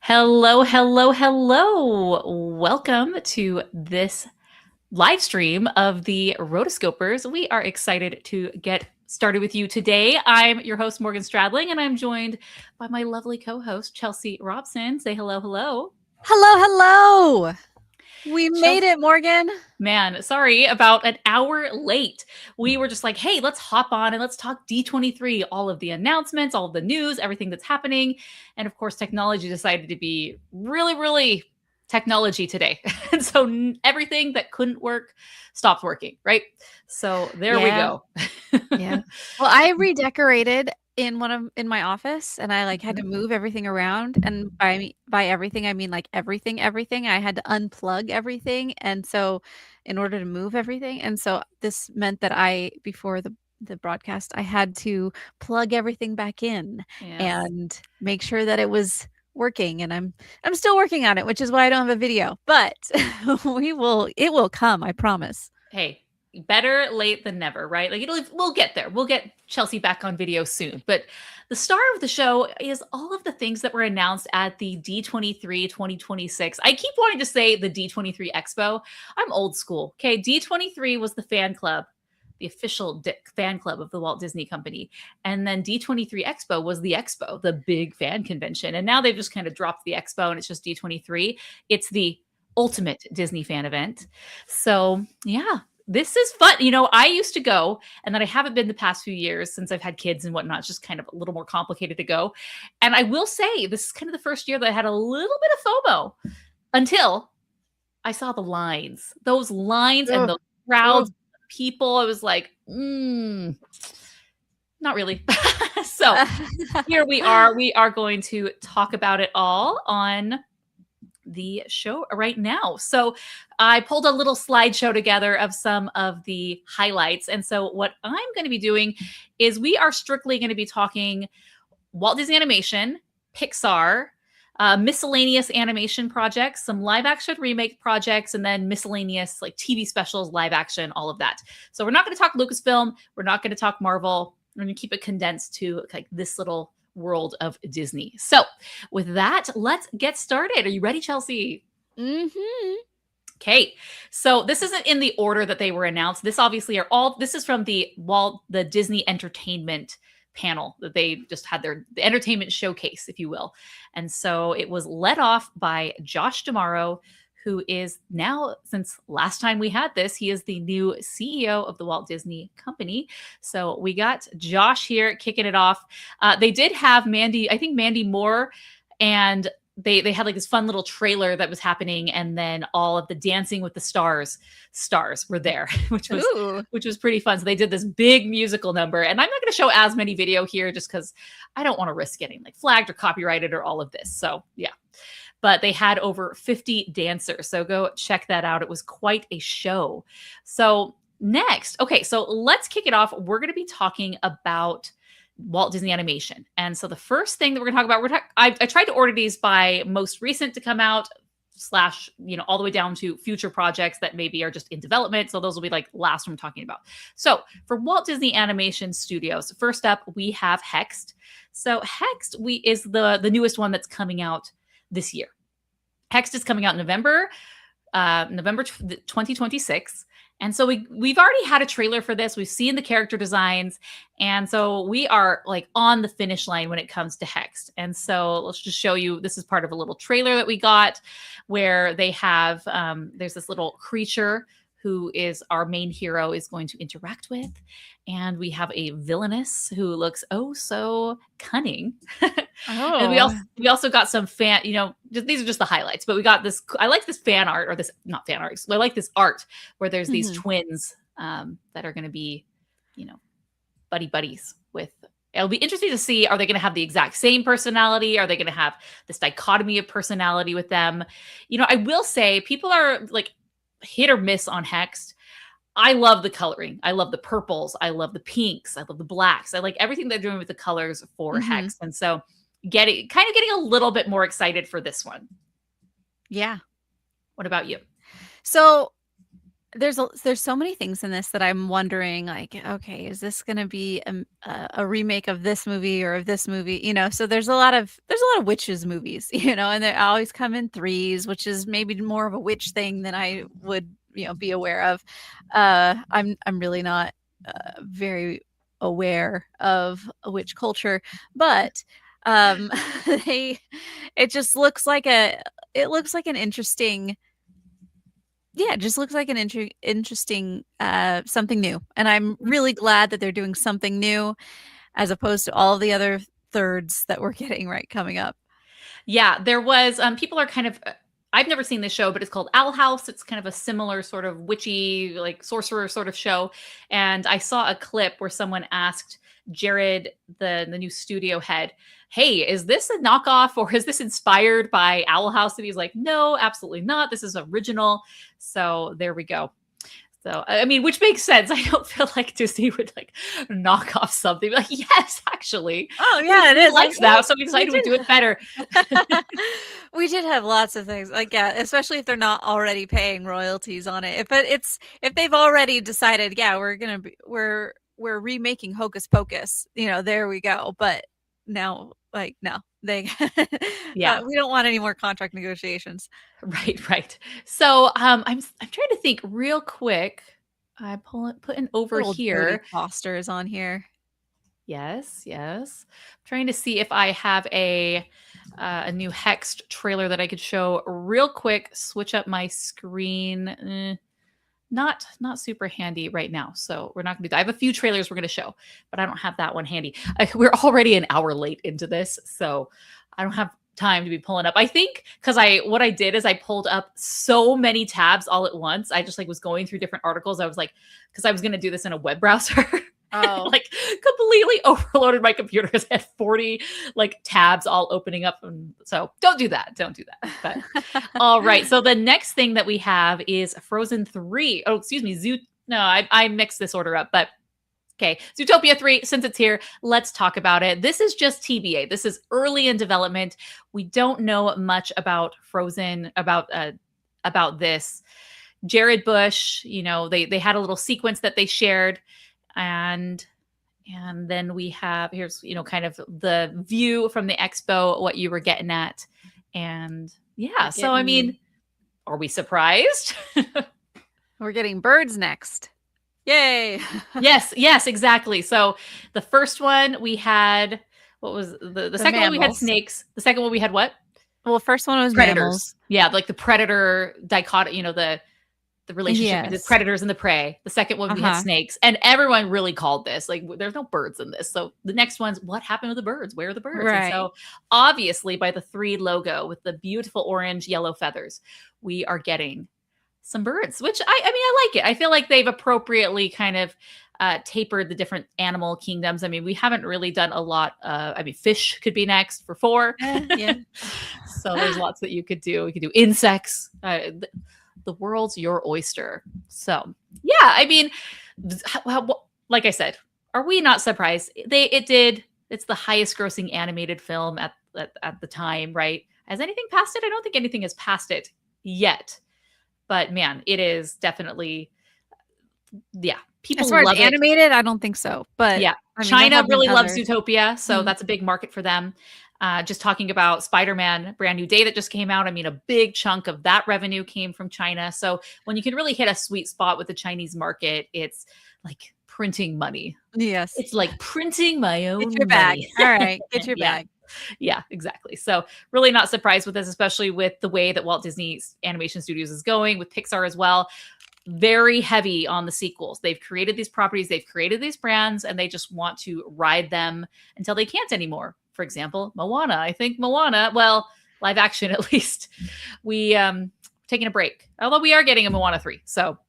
Hello, hello, hello. Welcome to this live stream of the Rotoscopers. We are excited to get started with you today. I'm your host, Morgan Stradling, and I'm joined by my lovely co host, Chelsea Robson. Say hello, hello. Hello, hello. We made Chelsea, it, Morgan. man, sorry, about an hour late. We were just like, hey, let's hop on and let's talk D23, all of the announcements, all of the news, everything that's happening. And of course, technology decided to be really technology today. And so everything that couldn't work stopped working, right? So there we Yeah. go. Yeah. Well, I redecorated in my office and I had to Mhm. move everything around, and by everything I mean everything. I had to unplug everything, and so in order to move everything, and so this meant that I before the broadcast I had to plug everything back in Yes. and make sure that it was working, and I'm still working on it, which is why I don't have a video. But it will come, I promise. Hey, better late than never, right? Like we'll get there. We'll get Chelsea back on video soon. But the star of the show is all of the things that were announced at the D23 2026. I keep wanting to say the D23 Expo. I'm old school. Okay, D23 was the fan club, the official fan club of the Walt Disney Company. And then D23 Expo was the expo, the big fan convention. And now they've just kind of dropped the expo and it's just D23. It's the ultimate Disney fan event. So, yeah, this is fun. I used to go, and then I haven't been the past few years since I've had kids and whatnot. It's just kind of a little more complicated to go. And I will say, this is kind of the first year that I had a little bit of FOMO until I saw the lines. Those lines and Ugh, those crowds ugh. of people. I was like, not really. So here we are. We are going to talk about it all on the show right now. So I pulled a little slideshow together of some of the highlights. And so what I'm going to be doing is we are strictly going to be talking Walt Disney Animation, Pixar, miscellaneous animation projects, some live action remake projects, and then miscellaneous like TV specials, live action, all of that. So we're not going to talk Lucasfilm. We're not going to talk Marvel. We're going to keep it condensed to like this little world of Disney. So with that, let's get started. Are you ready, Chelsea? Mhm. Okay, so this isn't in the order that they were announced. This obviously are all. This is from the Disney Entertainment panel that they just had the entertainment showcase, if you will. And so it was led off by Josh D'Amaro, who is now, since last time we had this, he is the new CEO of the Walt Disney Company. So we got Josh here kicking it off. They did have Mandy, I think Mandy Moore, and they had like this fun little trailer that was happening, and then all of the Dancing with the stars were there, Ooh. which was pretty fun. So they did this big musical number, and I'm not going to show as many video here just because I don't want to risk getting like flagged or copyrighted or all of this. So yeah, but they had over 50 dancers, so go check that out. It was quite a show. So next, okay, so let's kick it off. We're going to be talking about Walt Disney Animation. And so the first thing that we're going to talk about, I tried to order these by most recent to come out slash, all the way down to future projects that maybe are just in development. So those will be like last one I'm talking about. So for Walt Disney Animation Studios, first up, we have Hexed. So Hexed is the newest one that's coming out this year. Hexed is coming out in November 2026. And so we've already had a trailer for this. We've seen the character designs. And so we are like on the finish line when it comes to Hexed. And so let's just show you, this is part of a little trailer that we got where they have, there's this little creature who is our main hero is going to interact with. And we have a villainess who looks oh so cunning. And we Oh. also got some fan, these are just the highlights, but we got this. I like this fan art, or this not fan art. I like this art where there's these Mhm. twins that are going to be, buddies with. It'll be interesting to see, are they going to have the exact same personality? Are they going to have this dichotomy of personality with them? I will say people are like hit or miss on Hexed. I love the coloring. I love the purples. I love the pinks. I love the blacks. I like everything they're doing with the colors for Mhm. Hex. And so getting a little bit more excited for this one. Yeah. What about you? So there's so many things in this that I'm wondering, like, okay, is this going to be a remake of this movie or of this movie? You know, so there's a lot of witches movies, you know, and they always come in threes, which is maybe more of a witch thing than I would, be aware of. I'm really not very aware of a witch culture, but they it just looks like it looks like an interesting, yeah, it just looks like an interesting something new. And I'm really glad that they're doing something new as opposed to all the other thirds that we're getting right coming up. Yeah, there was people are kind of I've never seen this show, but it's called Owl House. It's kind of a similar sort of witchy, like sorcerer sort of show. And I saw a clip where someone asked Jared, the new studio head, "Hey, is this a knockoff or is this inspired by Owl House?" And he's like, "No, absolutely not. This is original." So there we go. So, I mean, which makes sense. I don't feel like Disney would like knock off something. Like, yes, actually, Oh yeah, it is. likes that. So we decided we'd do it better. We did have lots of things like, yeah, especially if they're not already paying royalties on it. If they've already decided, yeah, we're remaking Hocus Pocus, there we go. But now, like, no, they Yeah. we don't want any more contract negotiations. Right, right. So I'm trying to think real quick. I putting over Little Jodie here. Foster is on here. Yes, yes. I'm trying to see if I have a new Hexed trailer that I could show real quick. Switch up my screen. Not super handy right now, so we're not gonna do that. I have a few trailers we're gonna show, but I don't have that one handy. We're already an hour late into this, so I don't have time to be pulling up. I think because what I did is I pulled up so many tabs all at once. I just like was going through different articles. I was like, because I was gonna do this in a web browser. Oh. Like completely overloaded my computer because I had 40 like tabs all opening up. And so don't do that. Don't do that. But all right. So the next thing that we have is Frozen 3. Oh, excuse me. No, I mixed this order up, but okay. Zootopia 3, since it's here, let's talk about it. This is just TBA. This is early in development. We don't know much about Frozen, about this. Jared Bush, they had a little sequence that they shared, and then we have here's kind of the view from the expo, what you were getting at. And yeah, so I mean, are we surprised? We're getting birds next. Yay. Yes, exactly. So the first one we had, what was the second one we had mammals. snakes. The second one we had what? Well, first one was Predators. mammals. Yeah, like the predator dichotomy, the relationship between the predators and the prey. The second one we had snakes, and everyone really called this like there's no birds in this. So the next one's what happened with the birds? Where are the birds? Right. And so obviously by the 3 logo with the beautiful orange yellow feathers, we are getting some birds, which I mean I like it. I feel like they've appropriately kind of tapered the different animal kingdoms. I mean, we haven't really done a lot. I mean, fish could be next for 4. Yeah. So there's lots that you could do. You could do insects. The world's your oyster. So yeah, I mean, like I said, are we not surprised? It's the highest grossing animated film at the time, right? Has anything passed it? I don't think anything has passed it yet. But man, it is definitely, yeah. People as far love as animated, I don't think so. But yeah, I mean, China really loves Zootopia, so Mhm. that's a big market for them. Just talking about Spider-Man Brand New Day that just came out. I mean, a big chunk of that revenue came from China. So when you can really hit a sweet spot with the Chinese market, it's like printing money. Yes. It's like printing my own Get your bag. money. All right. Get your Yeah. bag. Yeah, exactly. So really not surprised with this, especially with the way that Walt Disney Animation Studios is going, with Pixar as well. Very heavy on the sequels. They've created these properties, they've created these brands, and they just want to ride them until they can't anymore. For example, Moana. I think Moana, well, live action at least, we taking a break. Although we are getting a Moana 3. So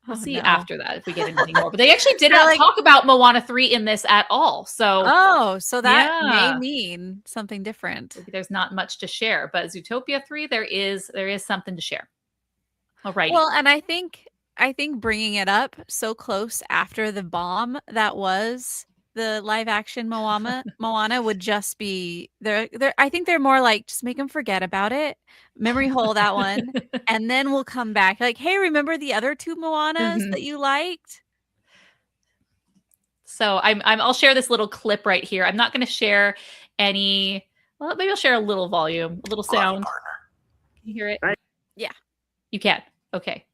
we'll see after that if we get anything more. But they actually did not talk about Moana 3 in this at all. So so that may mean something different. There's not much to share, but Zootopia 3, there is something to share. All right. Well, and I think bringing it up so close after the bomb that was the live action Moana would just be they're I think they're more like just make them forget about it, memory hole that one, and then we'll come back. Like, hey, remember the other two Moanas that you liked? So I'll share this little clip right here. I'm not going to share any. Well, maybe I'll share a little volume, a little sound. Can you hear it? Yeah. You can. Okay.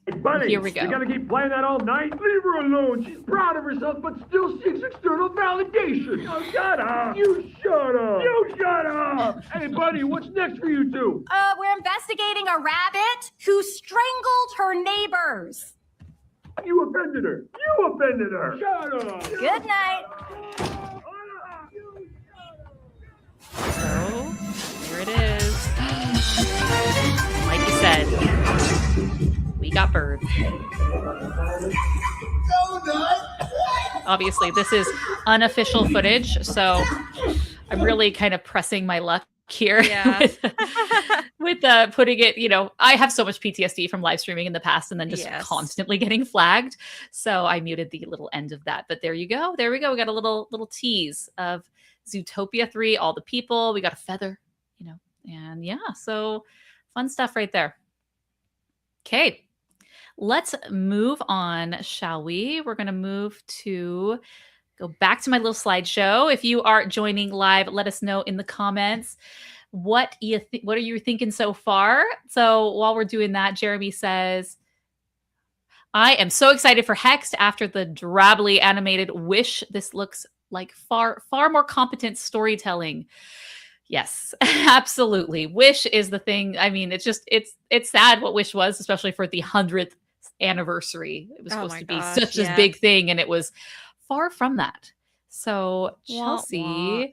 Hey, buddy, Here we go. You gotta keep playing that all night? Leave her alone. She's proud of herself, but still seeks external validation. Oh, shut up. You shut up. You shut up. Hey, buddy, what's next for you two? We're investigating a rabbit who strangled her neighbors. You offended her. You offended her. Shut up. Good night. So here it is. Like you said, we got birds. Obviously, this is unofficial footage, so I'm really kind of pressing my luck here with putting it, I have so much PTSD from live streaming in the past and then just constantly getting flagged. So I muted the little end of that. But there you go. There we go. We got a little tease of Zootopia 3, all the people. We got a feather, and so fun stuff right there. Okay. Let's move on, shall we? We're going to go back to my little slideshow. If you are joining live, let us know in the comments what are you thinking so far. So while we're doing that, Jeremy says, I am so excited for Hexed after the drably animated Wish. This looks like far more competent storytelling. Yes, absolutely. Wish is the thing. I mean, it's sad what Wish was, especially for the 100th anniversary. It was supposed to be such a big thing, and it was far from that. So Chelsea,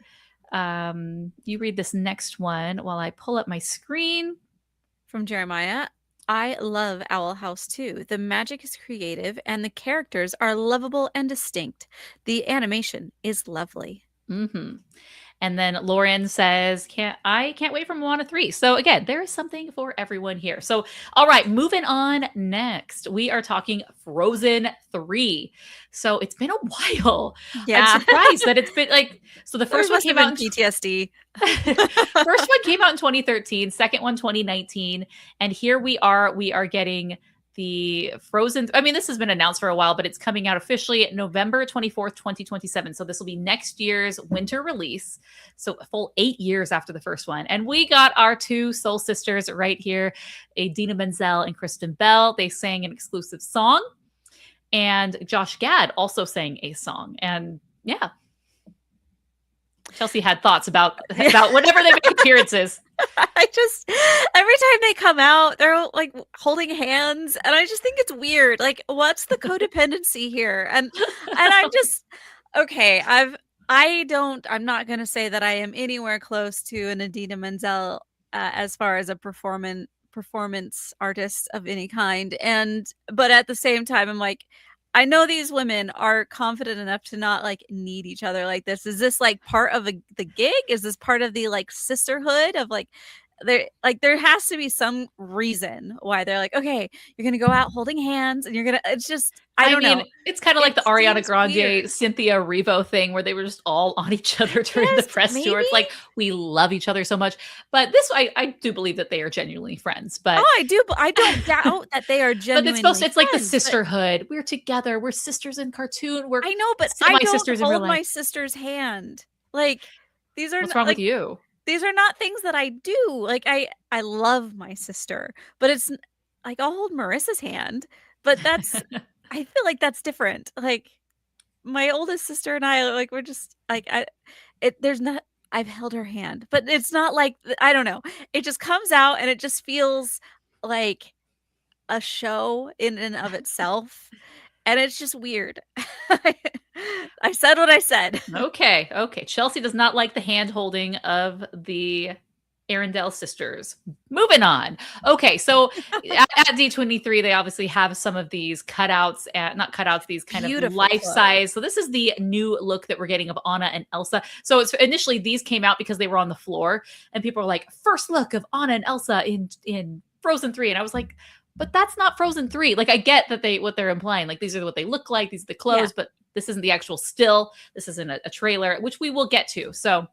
you read this next one while I pull up my screen. From Jeremiah, I love Owl House 2. The magic is creative and the characters are lovable and distinct. The animation is lovely. Mm-hmm. And then Lauren says, I can't wait for Moana 3. So again, there is something for everyone here. So, all right, moving on next. We are talking Frozen 3. So it's been a while. Yeah. I'm surprised that it's been so the first one came out in PTSD. First one came out in 2013, second one 2019. And here we are getting the Frozen. I mean, this has been announced for a while, but it's coming out officially November 24th, 2027. So this will be next year's winter release. So a full 8 years after the first one. And we got our two soul sisters right here, Idina Menzel and Kristen Bell. They sang an exclusive song. And Josh Gad also sang a song. And yeah. Chelsea had thoughts about whenever they make appearances. I just, every time they come out, they're like holding hands, and I just think it's weird. Like, what's the codependency here? And I'm just, okay, I'm not going to say that I am anywhere close to an Idina Menzel as far as a performance artist of any kind. But at the same time, I'm like, I know these women are confident enough to not need each other like this. Is this part of the gig? Is this part of the sisterhood of there has to be some reason why they're okay, you're going to go out holding hands and you're going to, it's just, I don't know. It's kind of like the Ariana Grande, weird. Cynthia Erivo thing where they were just all on each other during the press tour. It's we love each other so much. But this, I do believe that they are genuinely friends. But I do. But I don't doubt that they are genuinely But it's like the sisterhood. We're together. We're sisters in cartoon. I know, but I don't hold my sister's hand. These are what's wrong with you? These are not things that I do. I love my sister, but it's I'll hold Marissa's hand, but that's I feel like that's different. My oldest sister and I we're just there's not, I've held her hand, but it's not I don't know. It just comes out and it just feels like a show in and of itself. And it's just weird. I said what I said. Okay. Chelsea does not like the hand holding of the Arendelle sisters. Moving on. Okay, so at D23, they obviously have some of these cutouts, not cutouts, these kind of life size. So this is the new look that we're getting of Anna and Elsa. So it's initially these came out because they were on the floor, and people were like, first look of Anna and Elsa in Frozen 3, and I was like, but that's not Frozen 3. I get that what they're implying. These are what they look like. These are the clothes, but this isn't the actual still. This isn't a trailer, which we will get to. So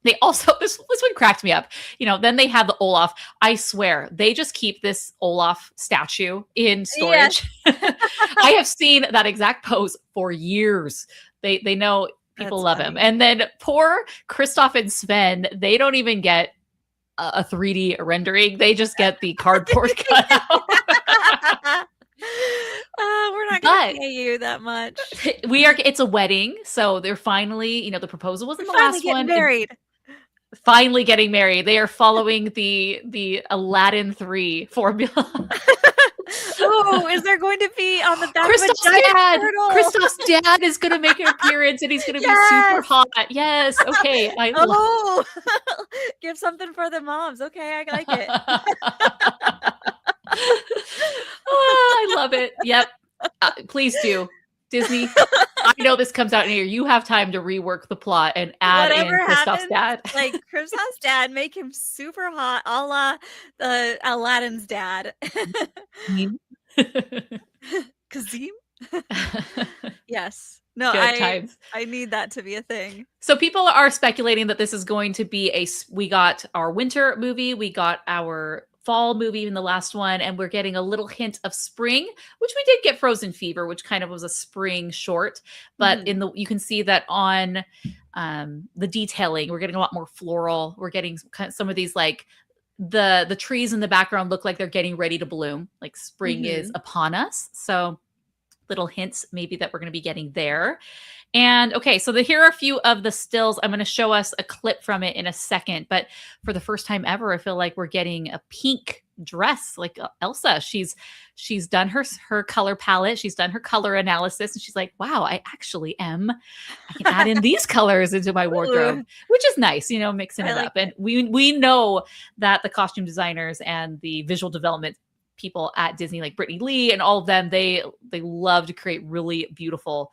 they also, this one cracked me up. Then they have the Olaf. I swear, they just keep this Olaf statue in storage. Yes. I have seen that exact pose for years. They know people That's love funny. him. And then poor Christoph and Sven, they don't even get a 3D rendering. They just get the cardboard cutout. We're not going to pay you that much. It's a wedding. So they're finally, the proposal was in the last one. Married. Finally getting married. They are following the Aladdin 3 formula. Oh, is there going to be on the back Christoph's of a giant dad? turtle? Christoph's dad is going to make an appearance, and he's going to be super hot. Yes. Okay. Give something for the moms. Okay, I like it. I love it. Yep. Please do. Disney, I know this comes out in here. You have time to rework the plot and add Whatever in Christoph's dad. Like Christoph's dad, make him super hot, a la the Aladdin's dad. Kazim? Yes. No, I need that to be a thing. So people are speculating that this is going to be we got our winter movie, we got our fall movie in the last one, and we're getting a little hint of spring, which we did get Frozen Fever, which kind of was a spring short. But you can see that on the detailing, we're getting a lot more floral. We're getting some of these like the trees in the background look like they're getting ready to bloom, like spring is upon us. So little hints maybe that we're going to be getting there. And okay, so here are a few of the stills. I'm going to show us a clip from it in a second, but for the first time ever, I feel like we're getting a pink dress like Elsa. She's done her color palette. She's done her color analysis, and she's like, wow, I actually am. I can add in these colors into my wardrobe, which is nice, mixing it up. And we know that the costume designers and the visual development people at Disney, like Brittany Lee and all of them, they love to create really beautiful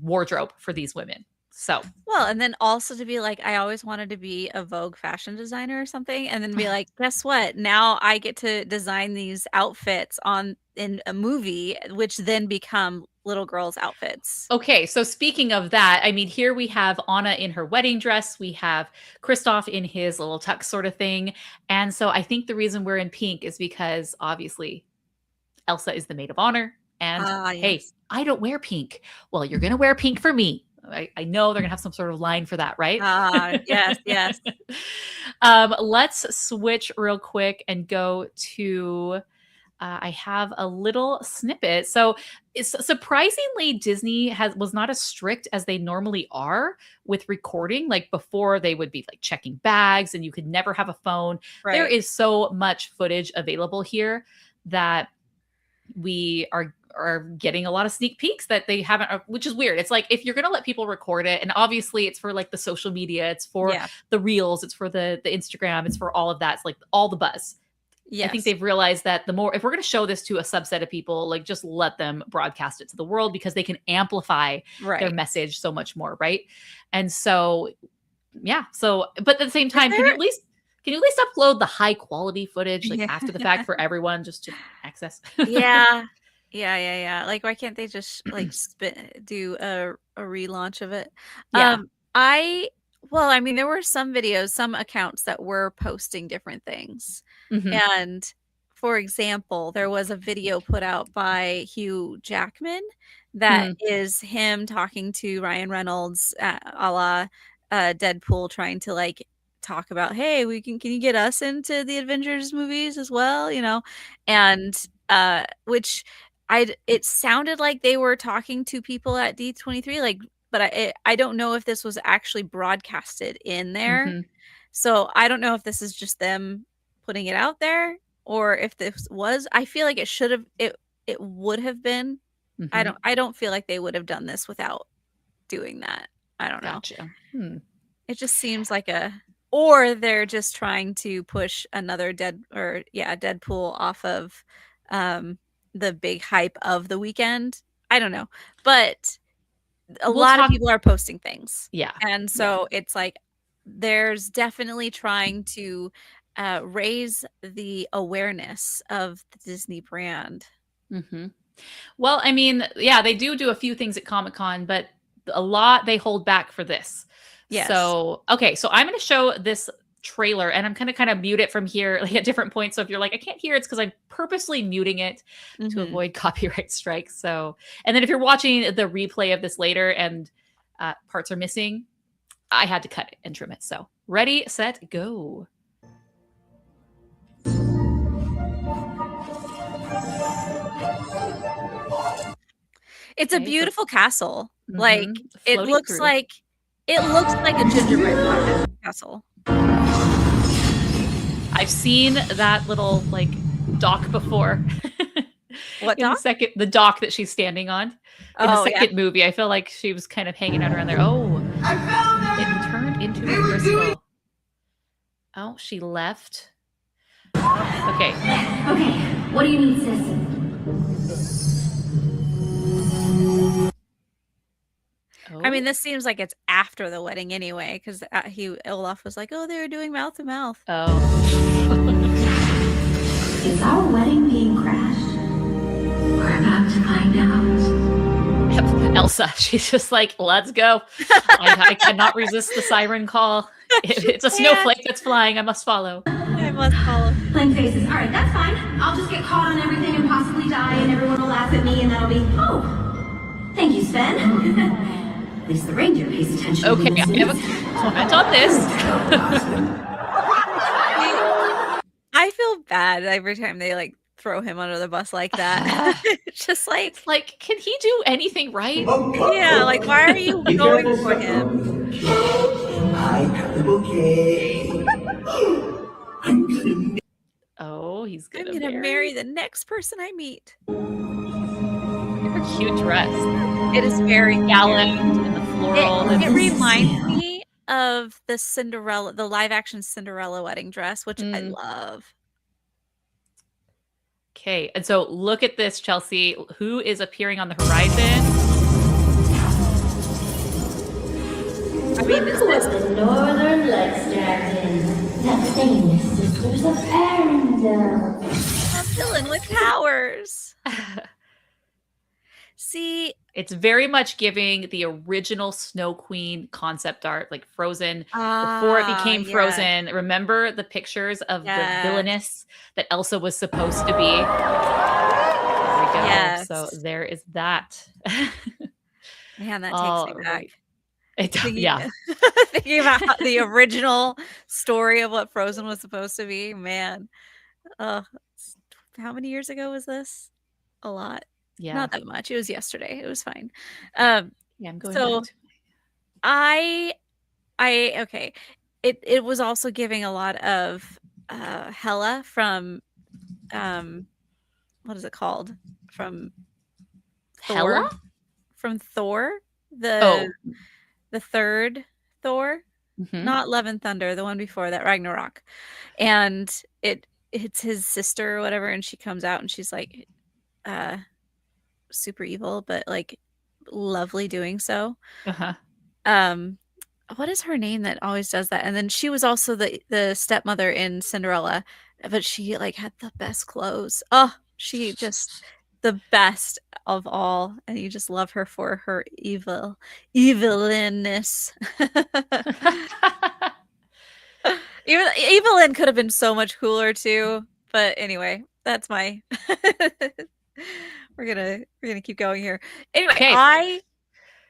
wardrobe for these women. So well, and then also to be like, I always wanted to be a Vogue fashion designer or something, and then be like, guess what? Now I get to design these outfits in a movie, which then become little girls' outfits. Okay, so speaking of that, I mean, here we have Anna in her wedding dress. We have Christoph in his little tux sort of thing. And so I think the reason we're in pink is because obviously Elsa is the maid of honor. And hey, yes. I don't wear pink. Well, you're going to wear pink for me. I know they're going to have some sort of line for that, right? Yes. Let's switch real quick and go to... I have a little snippet. So surprisingly, Disney was not as strict as they normally are with recording. Like before, they would be like checking bags and you could never have a phone. Right. There is so much footage available here that we are getting a lot of sneak peeks that they haven't, which is weird. It's like, if you're going to let people record it, and obviously it's for like the social media, it's for the reels, it's for the Instagram, it's for all of that. It's like all the buzz. Yes. I think they've realized that if we're going to show this to a subset of people, like just let them broadcast it to the world because they can amplify their message so much more. Right. And so, yeah. So, but at the same time, can you at least upload the high quality footage like after the fact for everyone just to access? Yeah. Like, why can't they just like do a relaunch of it? Yeah. Well, I mean, there were some videos, some accounts that were posting different things. And for example, there was a video put out by Hugh Jackman that is him talking to Ryan Reynolds a la Deadpool, trying to like talk about, hey, can you get us into the Avengers movies as well? And which it sounded like they were talking to people at D23, like, but I don't know if this was actually broadcasted in there. So I don't know if this is just them putting it out there or if this was. I feel like it would have been. I don't feel like they would have done this without doing that. I don't know. Gotcha. It just seems like or they're just trying to push another Deadpool off of the big hype of the weekend. I don't know, but a lot of people are posting things. Yeah. And so it's like, there's definitely trying to raise the awareness of the Disney brand. Well, I mean, yeah, they do a few things at Comic-Con, but a lot they hold back for this. Yes. So, okay, so I'm going to show this trailer, and I'm going to kind of mute it from here like at different points. So if you're like, I can't hear, it's because I'm purposely muting it to Mhm. avoid copyright strikes. So, and then if you're watching the replay of this later and parts are missing, I had to cut it and trim it. So, ready, set, go. It's a Okay, so- beautiful castle. Like Mhm, it floating looks through. like a gingerbread castle. I've seen that little like dock before. What In dock? the dock that she's standing on. In the Oh, yeah. second movie, I feel like she was kind of hanging out around there. Oh, it turned into a crystal. Oh, she left. Okay. Okay, what do you need, sis? I mean, this seems like it's after the wedding anyway, because Olaf was like, "Oh, they were doing mouth to mouth." Oh. Is our wedding being crashed? We're about to find out. Elsa, she's just like, let's go. I cannot resist the siren call. It's a snowflake that's flying. I must follow. I must follow. Plain faces. All right, that's fine. I'll just get caught on everything and possibly die, and everyone will laugh at me, and that'll be, oh, thank you, Sven. At least the reindeer pays attention. Okay, I have a comment on this. I feel bad every time they like throw him under the bus like that. It's just like, Can he do anything right? yeah, like why are you going for him? I have the bouquet. I'm gonna Oh, he's I'm gonna, gonna marry the next person I meet. her cute dress. It is very Gallant and the floral. It reminds me of the live action Cinderella wedding dress, which I love. Okay, and so look at this, Chelsea. Who is appearing on the horizon? I mean, is Who this was the Northern Lights Dragon? The famous Sisters of Arendelle. a villain with powers? See, It's very much giving the original Snow Queen concept art, like Frozen, before it became yeah. Frozen. Remember the pictures of Yes. the villainess that Elsa was supposed to be? There we go. Yes. So there is that. Man, that takes All me back. right. It, Thinking, yeah. thinking about the original story of what Frozen was supposed to be. Man, how many years ago was this? A lot. Yeah. Not that much. It was yesterday. It was fine. Yeah, I'm going so back to I okay. It was also giving a lot of Hela from what is it called? From Thor. Hela? From Thor. Oh. The third Thor. Mhm. Not Love and Thunder, the one before that, Ragnarok. And it's his sister or whatever, and she comes out and she's like super evil, but like lovely doing so. Uh-huh. What is her name that always does that? And then she was also the stepmother in Cinderella, but she like had the best clothes. Oh, she just the best of all, and you just love her for her eviliness. Even Evelyn could have been so much cooler too, but anyway, that's my we're gonna keep going here. Anyway, Okay.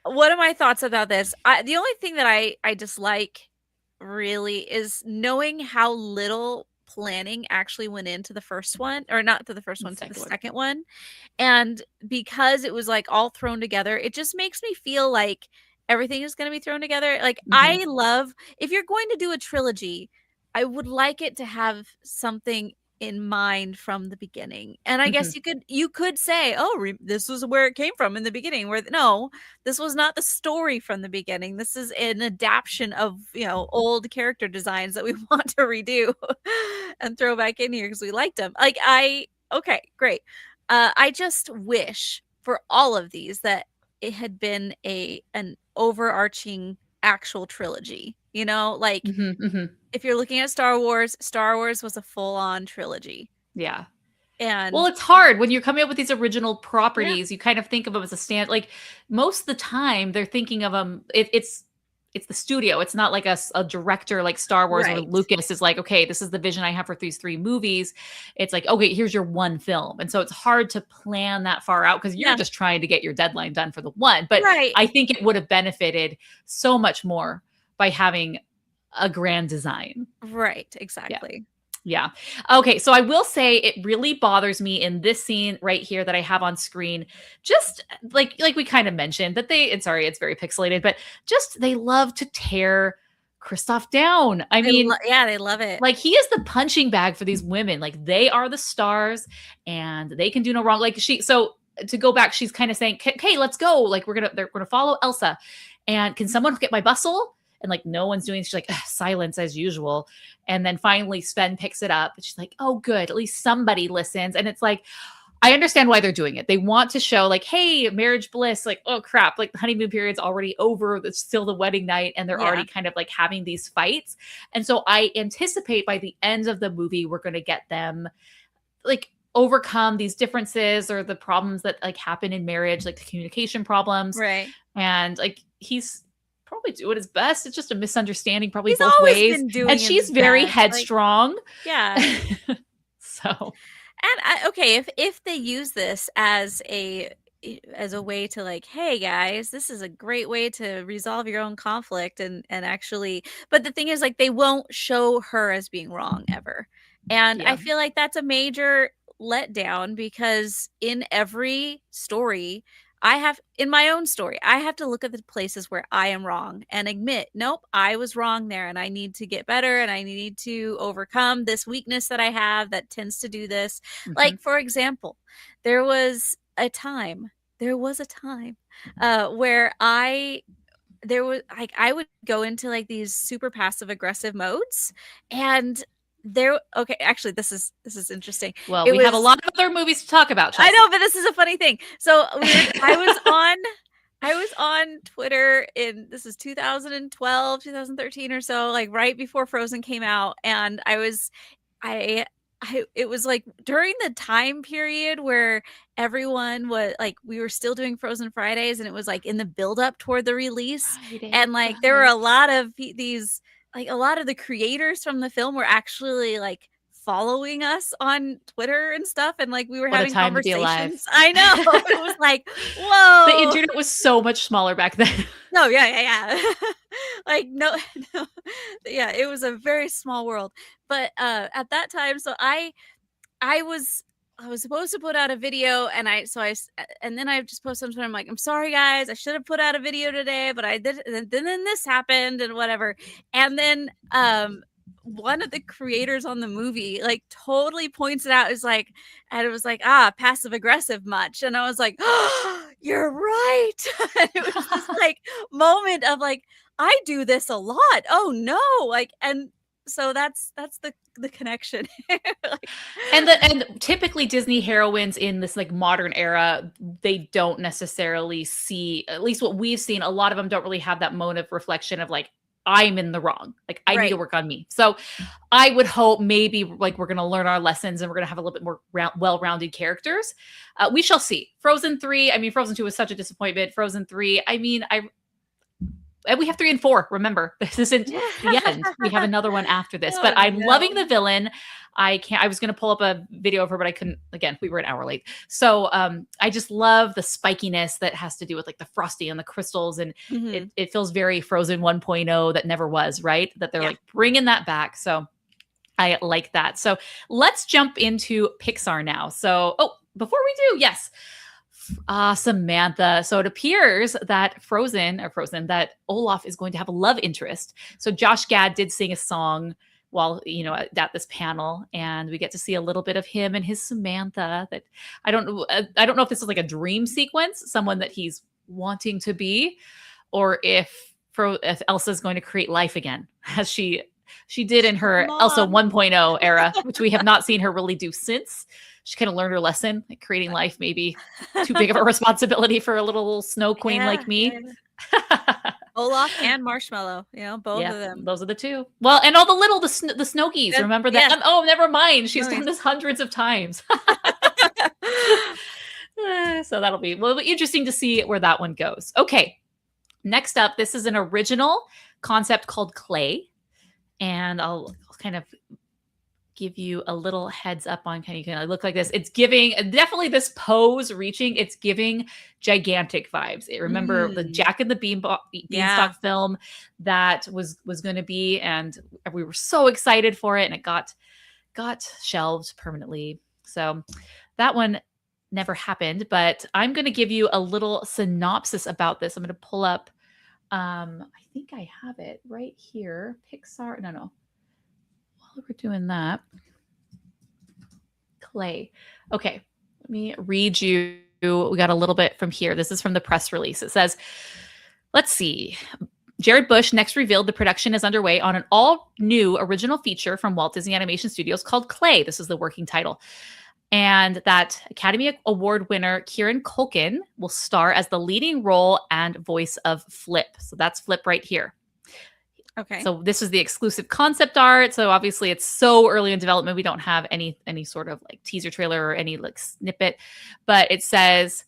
what are my thoughts about this? The only thing that I dislike really is knowing how little planning actually went into the first one, or not to the first one, to the second one. And because it was like all thrown together, it just makes me feel like everything is going to be thrown together. Like I love, if you're going to do a trilogy, I would like it to have something in mind from the beginning. And I guess you could say, oh, this was where it came from in the beginning, where no, this was not the story from the beginning. This is an adaptation of, old character designs that we want to redo and throw back in here because we liked them. Like okay, great. I just wish for all of these that it had been an overarching actual trilogy, like if you're looking at Star Wars was a full-on trilogy. Yeah. And Well, it's hard when you're coming up with these original properties. You kind of think of them as a stand. Like most of the time, they're thinking of them. It's the studio. It's not like a director like Star Wars where Right. Lucas is like, okay, this is the vision I have for these 3 movies. It's like, okay, here's your one film, and so it's hard to plan that far out because you're Yeah. just trying to get your deadline done for the one. But Right. I think it would have benefited so much more by having a grand design. Right. Exactly. Yeah. Okay. So I will say it really bothers me in this scene right here that I have on screen. Just like we kind of mentioned that it's very pixelated, but just they love to tear Kristoff down. I mean, Yeah, they love it. like he is the punching bag for these women. Like they are the stars and they can do no wrong. Like so to go back, she's kind of saying, "Okay, let's go. Like they're gonna follow Elsa. And can someone get my bustle?" And like no one's doing. She's like, silence as usual. And then finally Sven picks it up. And she's like, oh, good. At least somebody listens. And it's like, I understand why they're doing it. They want to show like, hey, marriage bliss. Like, oh crap. Like the honeymoon period's already over. It's still the wedding night. And they're already kind of like having these fights. And so I anticipate by the end of the movie, we're going to get them like overcome these differences or the problems that like happen in marriage, like the communication problems. Right. And like he's probably doing his best. It's just a misunderstanding, probably He's both always ways. been doing And she's his very best. Like, headstrong. yeah. So, And okay, if they use this as a way to like, hey guys, this is a great way to resolve your own conflict and actually, but the thing is like they won't show her as being wrong ever. And Yeah. I feel like that's a major letdown because in every story, in my own story, I have to look at the places where I am wrong and admit, nope, I was wrong there and I need to get better and I need to overcome this weakness that I have that tends to do this. Like, for example, there was a time where I would go into like these super passive aggressive modes and actually this is interesting. well, we have a lot of other movies to talk about, Chelsea. I know, but this is a funny thing. So I was on Twitter this is 2012, 2013 or so, like right before Frozen came out. And it was like during the time period where everyone was like, we were still doing Frozen Fridays and it was like in the build up toward the release. And like, there were a lot of these, like a lot of the creators from the film were actually like following us on Twitter and stuff. And like, we were having conversations. I know. It was like, whoa. The internet was so much smaller back then. No, yeah. Like, no. Yeah, it was a very small world. But at that time, so I was supposed to put out a video and then I just posted on Twitter. I'm like, I'm sorry guys, I should have put out a video today, but I did. And then this happened and whatever. And then one of the creators on the movie like totally points it out. It was like, passive aggressive much. And I was like, oh, you're right. And it was this like moment of like, I do this a lot. Oh no. Like, and so that's the connection. Like, and typically Disney heroines in this like modern era, they don't necessarily see, at least what we've seen, a lot of them don't really have that moment of reflection of like, I'm in the wrong. Like I need to work on me. So I would hope maybe like we're going to learn our lessons and we're going to have a little bit more well-rounded characters. We shall see. Frozen 3. I mean, Frozen 2 was such a disappointment. Frozen 3. I mean, and we have 3 and 4. Remember, this isn't the end. We have another one after this, but I'm loving the villain. I was going to pull up a video of her, but I couldn't. Again, we were an hour late. So I just love the spikiness that has to do with like the frosty and the crystals. And it feels very Frozen 1.0 that never was, right? That they're like bringing that back. So I like that. So let's jump into Pixar now. So, before we do, yes. Samantha. So it appears that that Olaf is going to have a love interest. So Josh Gad did sing a song while, at this panel, and we get to see a little bit of him and his Samantha. That I don't know if this is like a dream sequence, someone that he's wanting to be, or if Elsa's going to create life again, as she did in her Elsa 1.0 era, which we have not seen her really do since. She kind of learned her lesson. Like creating life maybe too big of a responsibility for a little snow queen like me. Olaf and Marshmallow, both Yeah, of them. those are the two. Well, and all the Snokies. Remember that? Yes. Oh, never mind. She's Snokies. done this hundreds of times. So that'll be interesting to see where that one goes. Okay, next up, this is an original concept called Clay, and I'll kind of give you a little heads up on kind of look like this. It's giving definitely this pose reaching. It's giving gigantic vibes. Remember the Jack and the Beanstalk film that was going to be, and we were so excited for it, and it got shelved permanently. So that one never happened. But I'm going to give you a little synopsis about this. I'm going to pull up. I think I have it right here. Pixar. No. While we're doing that, Clay. Okay, let me read you. We got a little bit from here. This is from the press release. It says, let's see. Jared Bush next revealed the production is underway on an all-new original feature from Walt Disney Animation Studios called Clay. This is the working title. And that Academy Award winner Kieran Culkin will star as the leading role and voice of Flip. So that's Flip right here. Okay. So this is the exclusive concept art. So obviously it's so early in development. We don't have any sort of like teaser trailer or any like snippet, but it says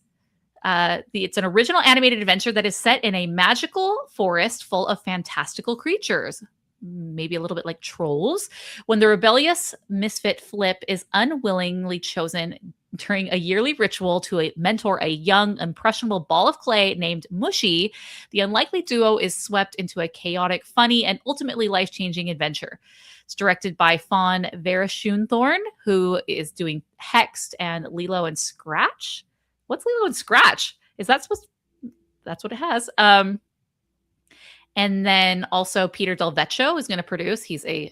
it's an original animated adventure that is set in a magical forest full of fantastical creatures, maybe a little bit like trolls. When the rebellious misfit Flip is unwillingly chosen during a yearly ritual to mentor a young, impressionable ball of clay named Mushy, the unlikely duo is swept into a chaotic, funny, and ultimately life-changing adventure. It's directed by Fawn Verashoonthorn, who is doing Hexed and Lilo and Scratch. What's Lilo and Scratch? Is that supposed to... That's what it has. And then also Peter Del Vecchio is going to produce. He's a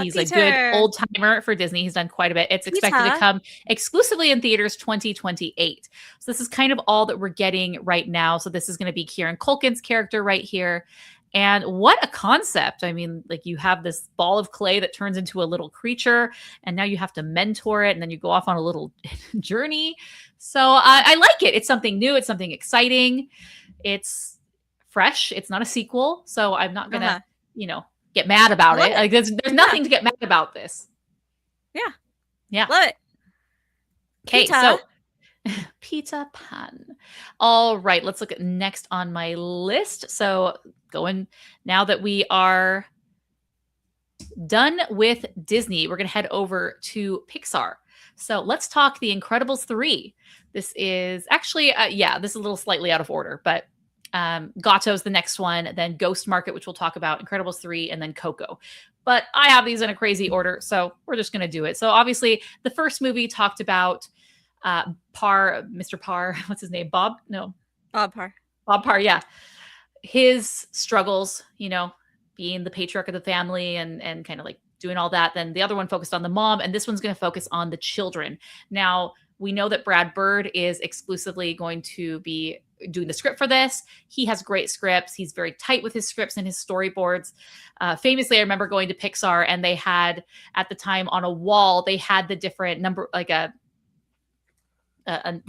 good old timer for Disney. He's done quite a bit. It's expected to come exclusively in theaters 2028. So this is kind of all that we're getting right now. So this is going to be Kieran Culkin's character right here. And what a concept. I mean, like you have this ball of clay that turns into a little creature, and now you have to mentor it, and then you go off on a little journey. So I like it. It's something new. It's something exciting. It's fresh. It's not a sequel, so I'm not gonna, get mad about it. Like there's nothing to get mad about this. Yeah, love it. Okay, so Peter Pan. All right, let's look at next on my list. So going now that we are done with Disney, we're gonna head over to Pixar. So let's talk The Incredibles 3. This is actually, this is a little slightly out of order, but Gatto's the next one, then Ghost Market, which we'll talk about, Incredibles 3, and then Coco. But I have these in a crazy order, so we're just going to do it. So obviously, the first movie talked about Mr. Parr, what's his name? Bob? No. Bob Parr. Bob Parr, yeah. His struggles, being the patriarch of the family and kind of like doing all that. Then the other one focused on the mom, and this one's going to focus on the children. Now, we know that Brad Bird is exclusively going to be doing the script for this. He has great scripts. He's very tight with his scripts and his storyboards. Famously, I remember going to Pixar, and they had, at the time on a wall, they had the different number, like the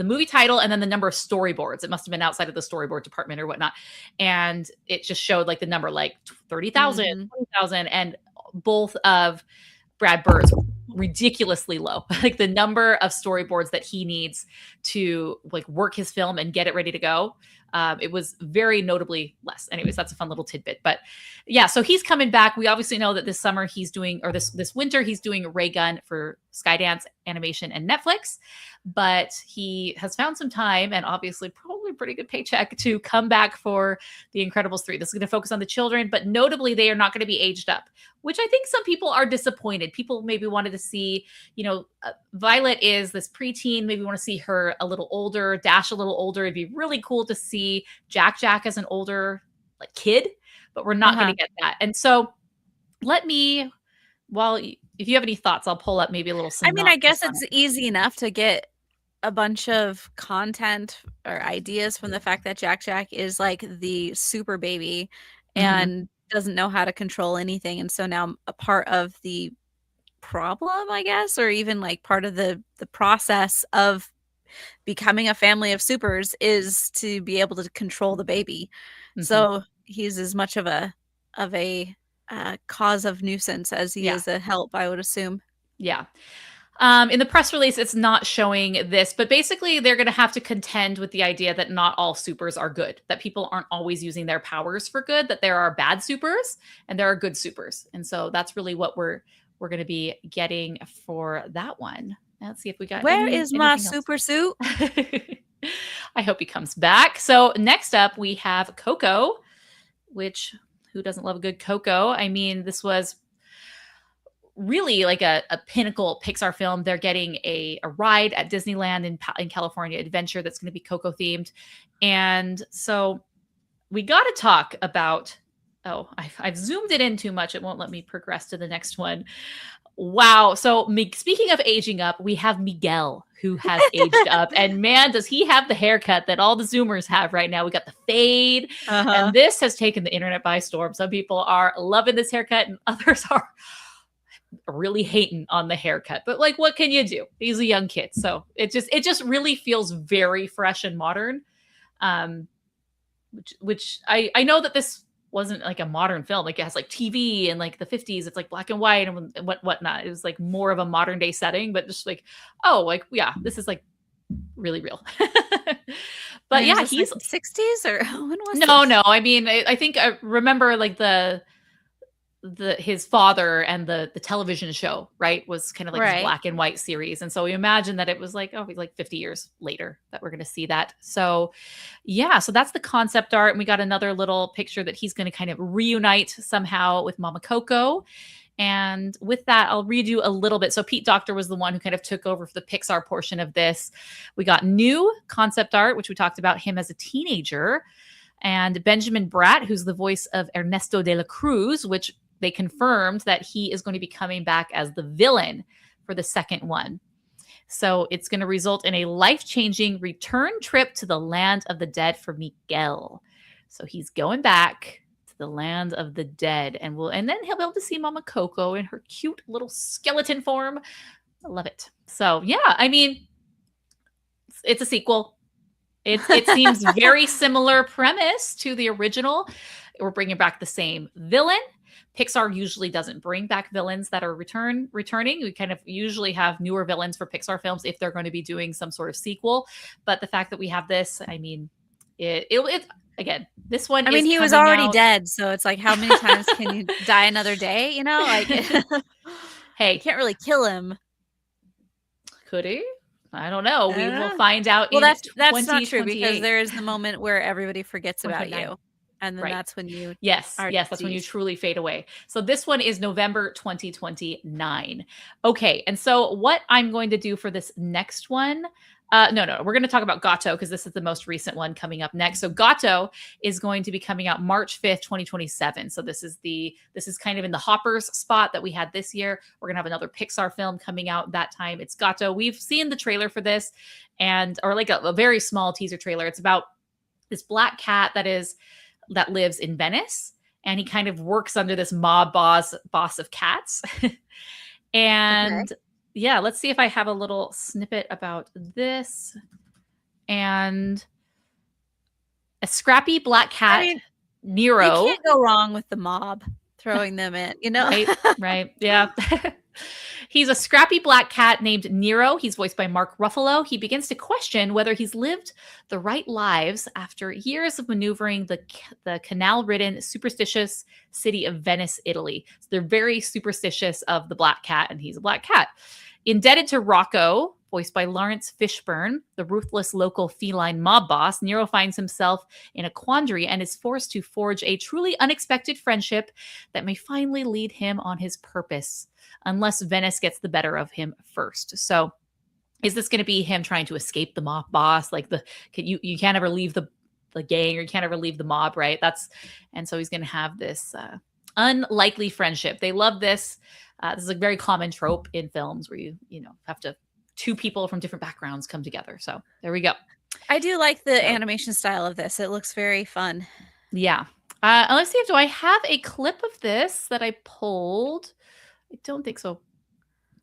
movie title and then the number of storyboards. It must have been outside of the storyboard department or whatnot. And it just showed like the number, like 30,000, 20,000, and both of Brad Bird's ridiculously low. Like the number of storyboards that he needs to like work his film and get it ready to go. It was very notably less. Anyways, that's a fun little tidbit. But yeah, so he's coming back. We obviously know that this summer he's doing, or this winter he's doing Ray Gun for Skydance Animation and Netflix. But he has found some time and obviously probably a pretty good paycheck to come back for The Incredibles 3. This is going to focus on the children, but notably they are not going to be aged up, which I think some people are disappointed. People maybe wanted to see, Violet is this preteen, maybe want to see her a little older, Dash a little older. It'd be really cool to see Jack as an older like kid, but we're not going to get that. And so if you have any thoughts, I'll pull up maybe a little synopsis. I guess it's easy enough to get a bunch of content or ideas from the fact that Jack is like the super baby and doesn't know how to control anything. And so now a part of the problem, I guess, or even like part of the process of becoming a family of supers is to be able to control the baby. So he's as much of a cause of nuisance as he Yeah. is a help, I would assume. Yeah. In the press release, it's not showing this, but basically they're going to have to contend with the idea that not all supers are good, that people aren't always using their powers for good, that there are bad supers and there are good supers. And so that's really what we're going to be getting for that one. Let's see if we got Where is my anything else. super suit? I hope he comes back. So next up we have Coco, which who doesn't love a good Coco? I mean, this was really like a pinnacle Pixar film. They're getting a ride at Disneyland in California Adventure that's going to be Coco themed. And so we got to talk about, I've zoomed it in too much. It won't let me progress to the next one. Wow. So speaking of aging up, we have Miguel who has aged up, and man, does he have the haircut that all the Zoomers have right now. We got the fade, and this has taken the internet by storm. Some people are loving this haircut and others are really hating on the haircut, but like, what can you do? He's a young kid. So it just really feels very fresh and modern. Which I know that this wasn't like a modern film. Like it has like TV and like the 50s, it's like black and white and whatnot. It was like more of a modern day setting, but just like, oh, like, yeah, this is like really real. But yeah, he's like 60s or when was no. I mean, I think I remember like his father and the television show, right, was kind of like this black and white series. And so we imagine that it was like, like 50 years later that we're going to see that. So yeah, so that's the concept art. And we got another little picture that he's going to kind of reunite somehow with Mama Coco. And with that, I'll read you a little bit. So Pete Docter was the one who kind of took over for the Pixar portion of this. We got new concept art, which we talked about him as a teenager. And Benjamin Bratt, who's the voice of Ernesto de la Cruz, which they confirmed that he is going to be coming back as the villain for the second one. So it's going to result in a life-changing return trip to the land of the dead for Miguel. So he's going back to the land of the dead, and then he'll be able to see Mama Coco in her cute little skeleton form. I love it. So yeah, I mean, it's a sequel. It seems very similar premise to the original. We're bringing back the same villain. Pixar usually doesn't bring back villains that are returning. We kind of usually have newer villains for Pixar films if they're going to be doing some sort of sequel. But the fact that we have this, I mean, it again, this one. I mean, he was already dead, so it's like, how many times can you die another day? You know, like, hey, you can't really kill him. Could he? I don't know. We will find out. Well, that's not true, because there is the moment where everybody forgets about you. And then that's when you that's when you truly fade away. So this one is November 2029. Okay, and so what I'm going to do for this next one, no, we're going to talk about Gato because this is the most recent one coming up next. So Gato is going to be coming out March 5th, 2027. So this is kind of in the hoppers spot that we had this year. We're going to have another Pixar film coming out that time. It's Gato. We've seen the trailer for this, or like a very small teaser trailer. It's about this black cat that lives in Venice, and he kind of works under this mob boss of cats. And yeah, let's see if I have a little snippet about this. And a scrappy black cat, Nero. You can't go wrong with the mob throwing them in, you know? Right. Yeah. He's a scrappy black cat named Nero. He's voiced by Mark Ruffalo. He begins to question whether he's lived the right lives after years of maneuvering the canal-ridden, superstitious city of Venice, Italy. So they're very superstitious of the black cat, and he's a black cat. Indebted to Rocco, voiced by Lawrence Fishburne, the ruthless local feline mob boss, Nero finds himself in a quandary and is forced to forge a truly unexpected friendship that may finally lead him on his purpose, unless Venice gets the better of him first. So is this going to be him trying to escape the mob boss? Like you can't ever leave the gang, or you can't ever leave the mob, right? And so he's going to have this unlikely friendship. They love this. This is a very common trope in films where you have to two people from different backgrounds come together. So there we go. I do like the animation style of this. It looks very fun. Yeah. Let's see, do I have a clip of this that I pulled? I don't think so.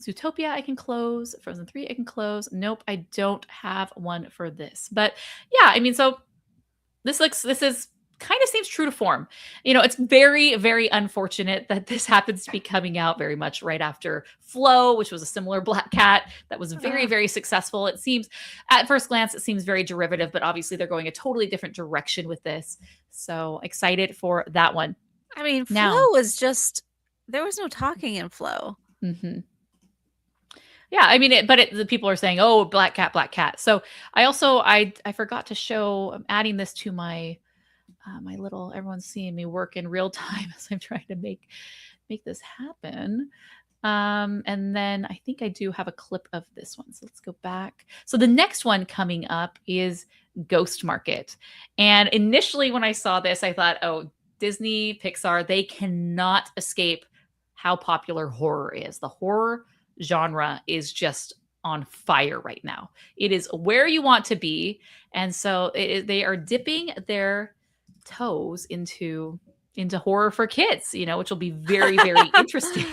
Zootopia I can close. Frozen 3 I can close. Nope, I don't have one for this. But yeah, I mean, so this is kind of seems true to form. It's very, very unfortunate that this happens to be coming out very much right after Flow, which was a similar Black Cat that was very, very successful. It seems, at first glance, it seems very derivative, but obviously they're going a totally different direction with this. So excited for that one. I mean, Now- Flow was just, there was no talking in Flow. Mm-hmm. Yeah, I mean, the people are saying, "Oh, Black Cat, Black Cat." So I forgot to show. I'm adding this to my my little. Everyone's seeing me work in real time as I'm trying to make this happen. And then I think I do have a clip of this one. So let's go back. So the next one coming up is Ghost Market. And initially, when I saw this, I thought, "Oh, Disney, Pixar, they cannot escape how popular horror is. The horror genre is just on fire right now. It is where you want to be." And so they are dipping their toes into horror for kids, which will be very, very interesting.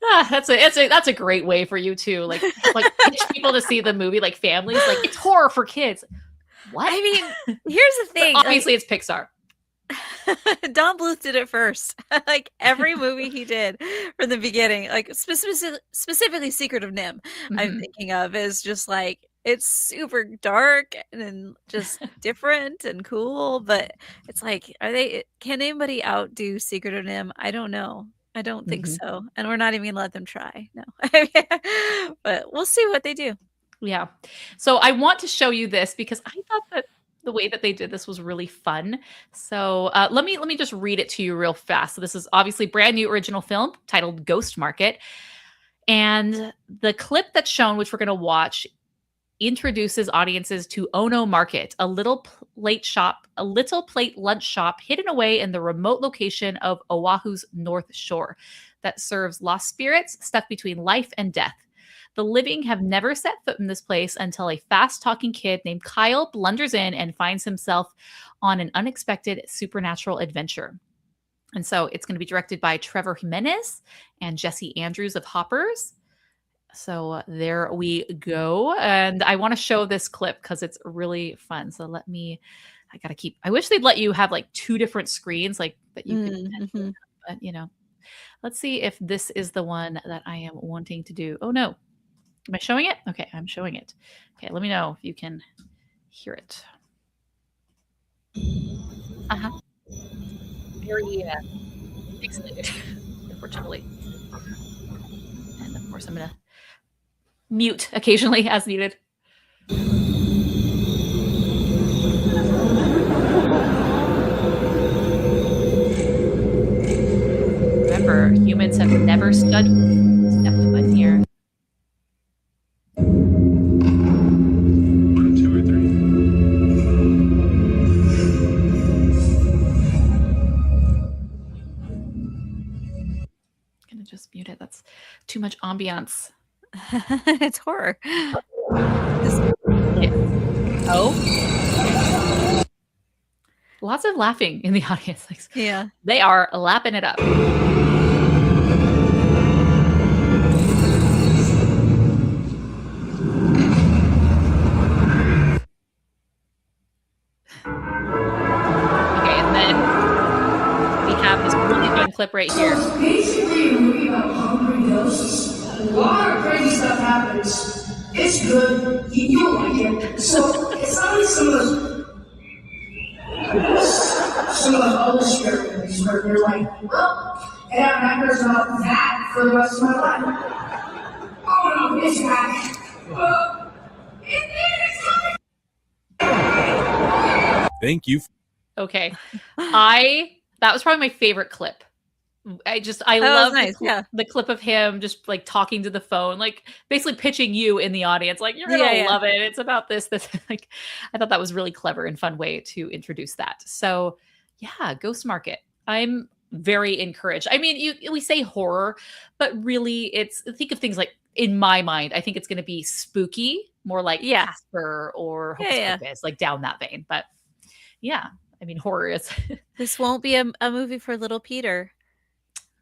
That's a great way for you to like pitch people to see the movie, like families, like it's horror for kids. What? I mean, here's the thing. Obviously, it's Pixar. Don Bluth did it first. Like every movie he did from the beginning, like specifically Secret of Nim, I'm thinking of is just like, it's super dark and just different and cool. But it's like, can anybody outdo Secret of Nim? I don't know. I don't think so. And we're not even gonna let them try. No. But we'll see what they do. Yeah. So I want to show you this because I thought that the way that they did this was really fun. So let me just read it to you real fast. So this is obviously brand new original film titled Ghost Market. And the clip that's shown, which we're going to watch, introduces audiences to Ono Market, a little plate lunch shop hidden away in the remote location of Oahu's North Shore that serves lost spirits stuck between life and death. The living have never set foot in this place until a fast-talking kid named Kyle blunders in and finds himself on an unexpected supernatural adventure. And so it's going to be directed by Trevor Jimenez and Jesse Andrews of Hoppers. So there we go. And I want to show this clip because it's really fun. So I wish they'd let you have like two different screens like that you could, but let's see if this is the one that I am wanting to do. Oh no. Am I showing it? Okay, I'm showing it. Okay, let me know if you can hear it. Very excited, unfortunately. And of course, I'm going to mute occasionally as needed. Remember, humans have never stepped foot here. 1, 2, or 3. Gonna just mute it. That's too much ambiance. It's horror. Oh. Lots of laughing in the audience. Yeah. They are lapping it up. Clip right here. So it's basically a movie about hungry ghosts. A lot of crazy stuff happens. It's good. You'll like it. So it's not like some of those other scary movies where you're like, well, it had nightmares about that for the rest of my life. Oh no, it's back. Thank you. Okay. That was probably my favorite clip. I love the clip of him just like talking to the phone, like basically pitching you in the audience, like you're gonna love it. It's about this. Like I thought that was really clever and fun way to introduce that. So yeah, Ghost Market. I'm very encouraged. I mean, we say horror, but really think of things like, in my mind, I think it's gonna be spooky, more like Casper or Hocus Pocus, like down that vein. But yeah, I mean, horror is. This won't be a movie for little Peter.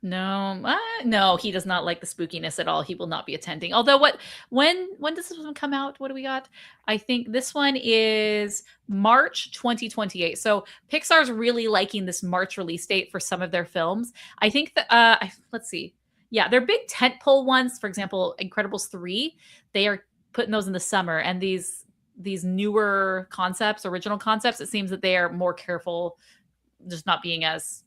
No, he does not like the spookiness at all. He will not be attending. Although, when does this one come out? What do we got? I think this one is March 2028. So Pixar's really liking this March release date for some of their films. I think that let's see. Yeah, their big tentpole ones, for example, Incredibles 3, they are putting those in the summer, and these newer concepts, original concepts, it seems that they are more careful, just not being as,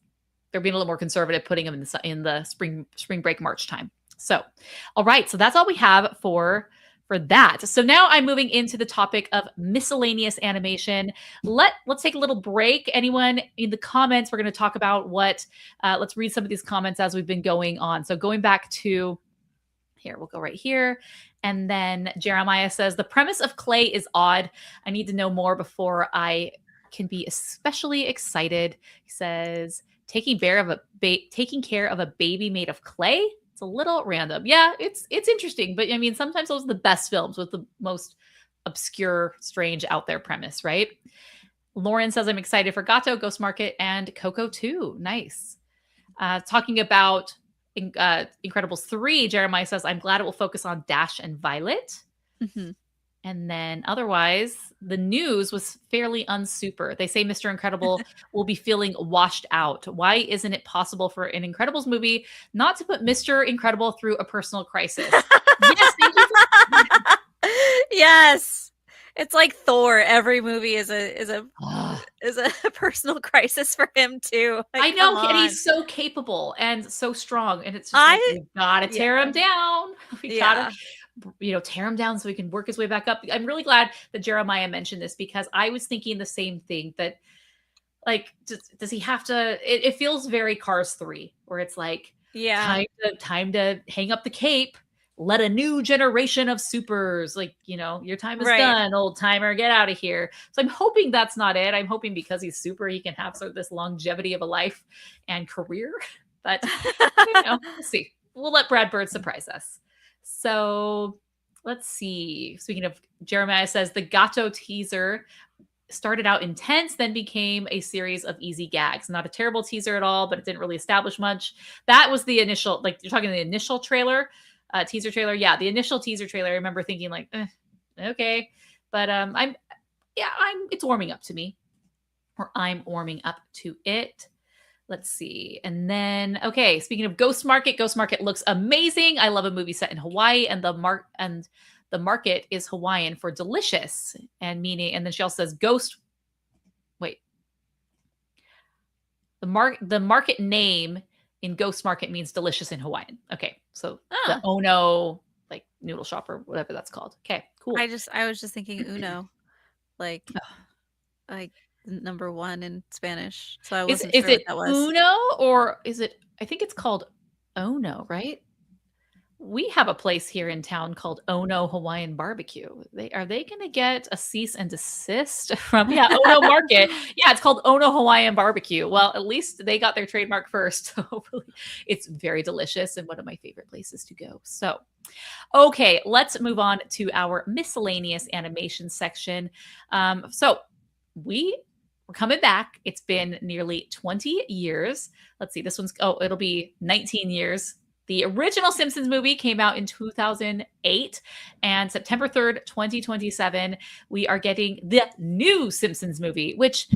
they're being a little more conservative, putting them in the spring break March time. So, all right, so that's all we have for that. So now I'm moving into the topic of miscellaneous animation. Let's take a little break. Anyone in the comments, we're going to talk about what. Let's read some of these comments as we've been going on. So going back to here, we'll go right here. And then Jeremiah says, the premise of Clay is odd. I need to know more before I can be especially excited. He says, taking care of a baby made of clay. It's a little random. Yeah, it's interesting. But I mean, sometimes those are the best films with the most obscure, strange, out there premise, right? Lauren says, I'm excited for Gato, Ghost Market, and Coco 2. Nice. Talking about Incredibles 3, Jeremiah says, I'm glad it will focus on Dash and Violet. Mm-hmm. And then otherwise, the news was fairly unsuper. They say Mr. Incredible will be feeling washed out. Why isn't it possible for an Incredibles movie not to put Mr. Incredible through a personal crisis? Yes, thank you. Yes. It's like Thor. Every movie is a personal crisis for him too. Like, I know, and he's so capable and so strong, and it's just we gotta tear him down. We gotta, tear him down so he can work his way back up. I'm really glad that Jeremiah mentioned this, because I was thinking the same thing, that like, does he have to? It feels very Cars 3, where it's like, time to hang up the cape. Let a new generation of supers, your time is done, old timer, get out of here. So I'm hoping that's not it. I'm hoping because he's super, he can have sort of this longevity of a life and career. But, we'll see. We'll let Brad Bird surprise us. So let's see. Speaking of, Jeremiah says, the Gato teaser started out intense, then became a series of easy gags. Not a terrible teaser at all, but it didn't really establish much. That was the initial, you're talking the initial trailer. Teaser trailer. Yeah, the initial teaser trailer, I remember thinking okay. But it's warming up to me. Or I'm warming up to it. Let's see. And then, okay, speaking of Ghost Market looks amazing. I love a movie set in Hawaii, and the market is Hawaiian for delicious, and meaning, and then she also says the market name in Ghost Market means delicious in Hawaiian. Okay. So the Ono, noodle shop or whatever that's called. Okay, cool. I was just thinking Uno, like number one in Spanish. So I wasn't sure what that was. Uno, or is it, I think it's called Ono, right? We have a place here in town called Ono Hawaiian Barbecue. Are they going to get a cease and desist from Ono Market? Yeah, it's called Ono Hawaiian Barbecue. Well, at least they got their trademark first. So hopefully it's very delicious and one of my favorite places to go. So, okay, let's move on to our miscellaneous animation section. So we're coming back. It's been nearly 20 years. Let's see, this one's, it'll be 19 years. The original Simpsons movie came out in 2008, and September 3rd, 2027, we are getting the new Simpsons movie, which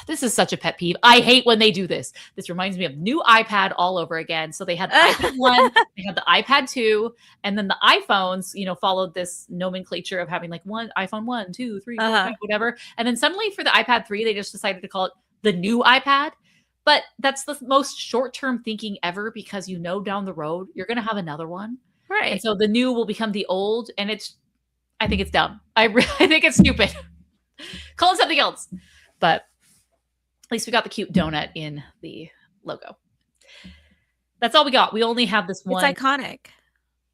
this is such a pet peeve. I hate when they do this. This reminds me of new iPad all over again. So they had the iPad 1, they had the iPad 2, and then the iPhones, followed this nomenclature of having one iPhone 1, 2, 3, 4, 5, whatever. And then suddenly for the iPad 3, they just decided to call it the new iPad. But that's the most short-term thinking ever, because down the road you're going to have another one, right? And so the new will become the old, and I think it's dumb. I think it's stupid. Call it something else. But at least we got the cute donut in the logo. That's all we got. We only have this one. It's iconic.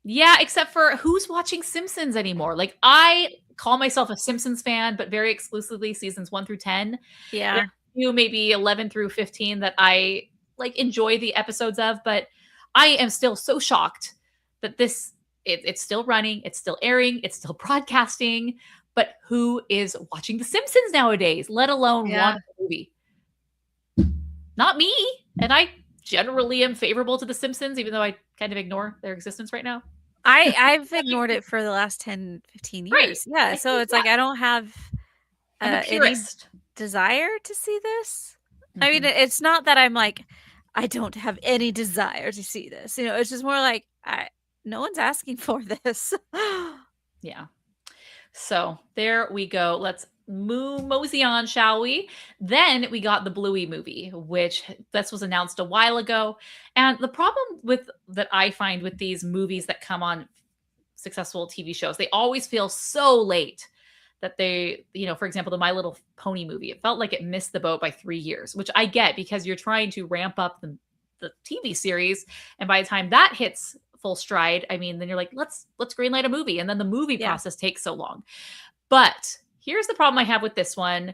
Yeah, except for who's watching Simpsons anymore? I call myself a Simpsons fan, but very exclusively seasons 1 through 10. Yeah. Maybe 11 through 15 that I enjoy the episodes of, but I am still so shocked that it's still running, it's still airing, it's still broadcasting, but who is watching The Simpsons nowadays, let alone watch the movie? Not me. And I generally am favorable to The Simpsons, even though I kind of ignore their existence right now. I've ignored it for the last 10, 15 Right. years. Yeah. I So think it's like I don't have I'm a any purist. desire to see this. I mean, Mhm. it's not that I'm like, I don't have any desire to see this. It's just more like no one's asking for this. Yeah. So there we go. Let's mosey on, shall we? Then we got the Bluey movie, which this was announced a while ago. And the problem with that I find with these movies that come on successful TV shows, they always feel so late that they, for example, the My Little Pony movie, it felt like it missed the boat by 3 years, which I get because you're trying to ramp up the TV series. And by the time that hits full stride, I mean, then you're like, let's greenlight a movie. And then the movie process takes so long. But here's the problem I have with this one,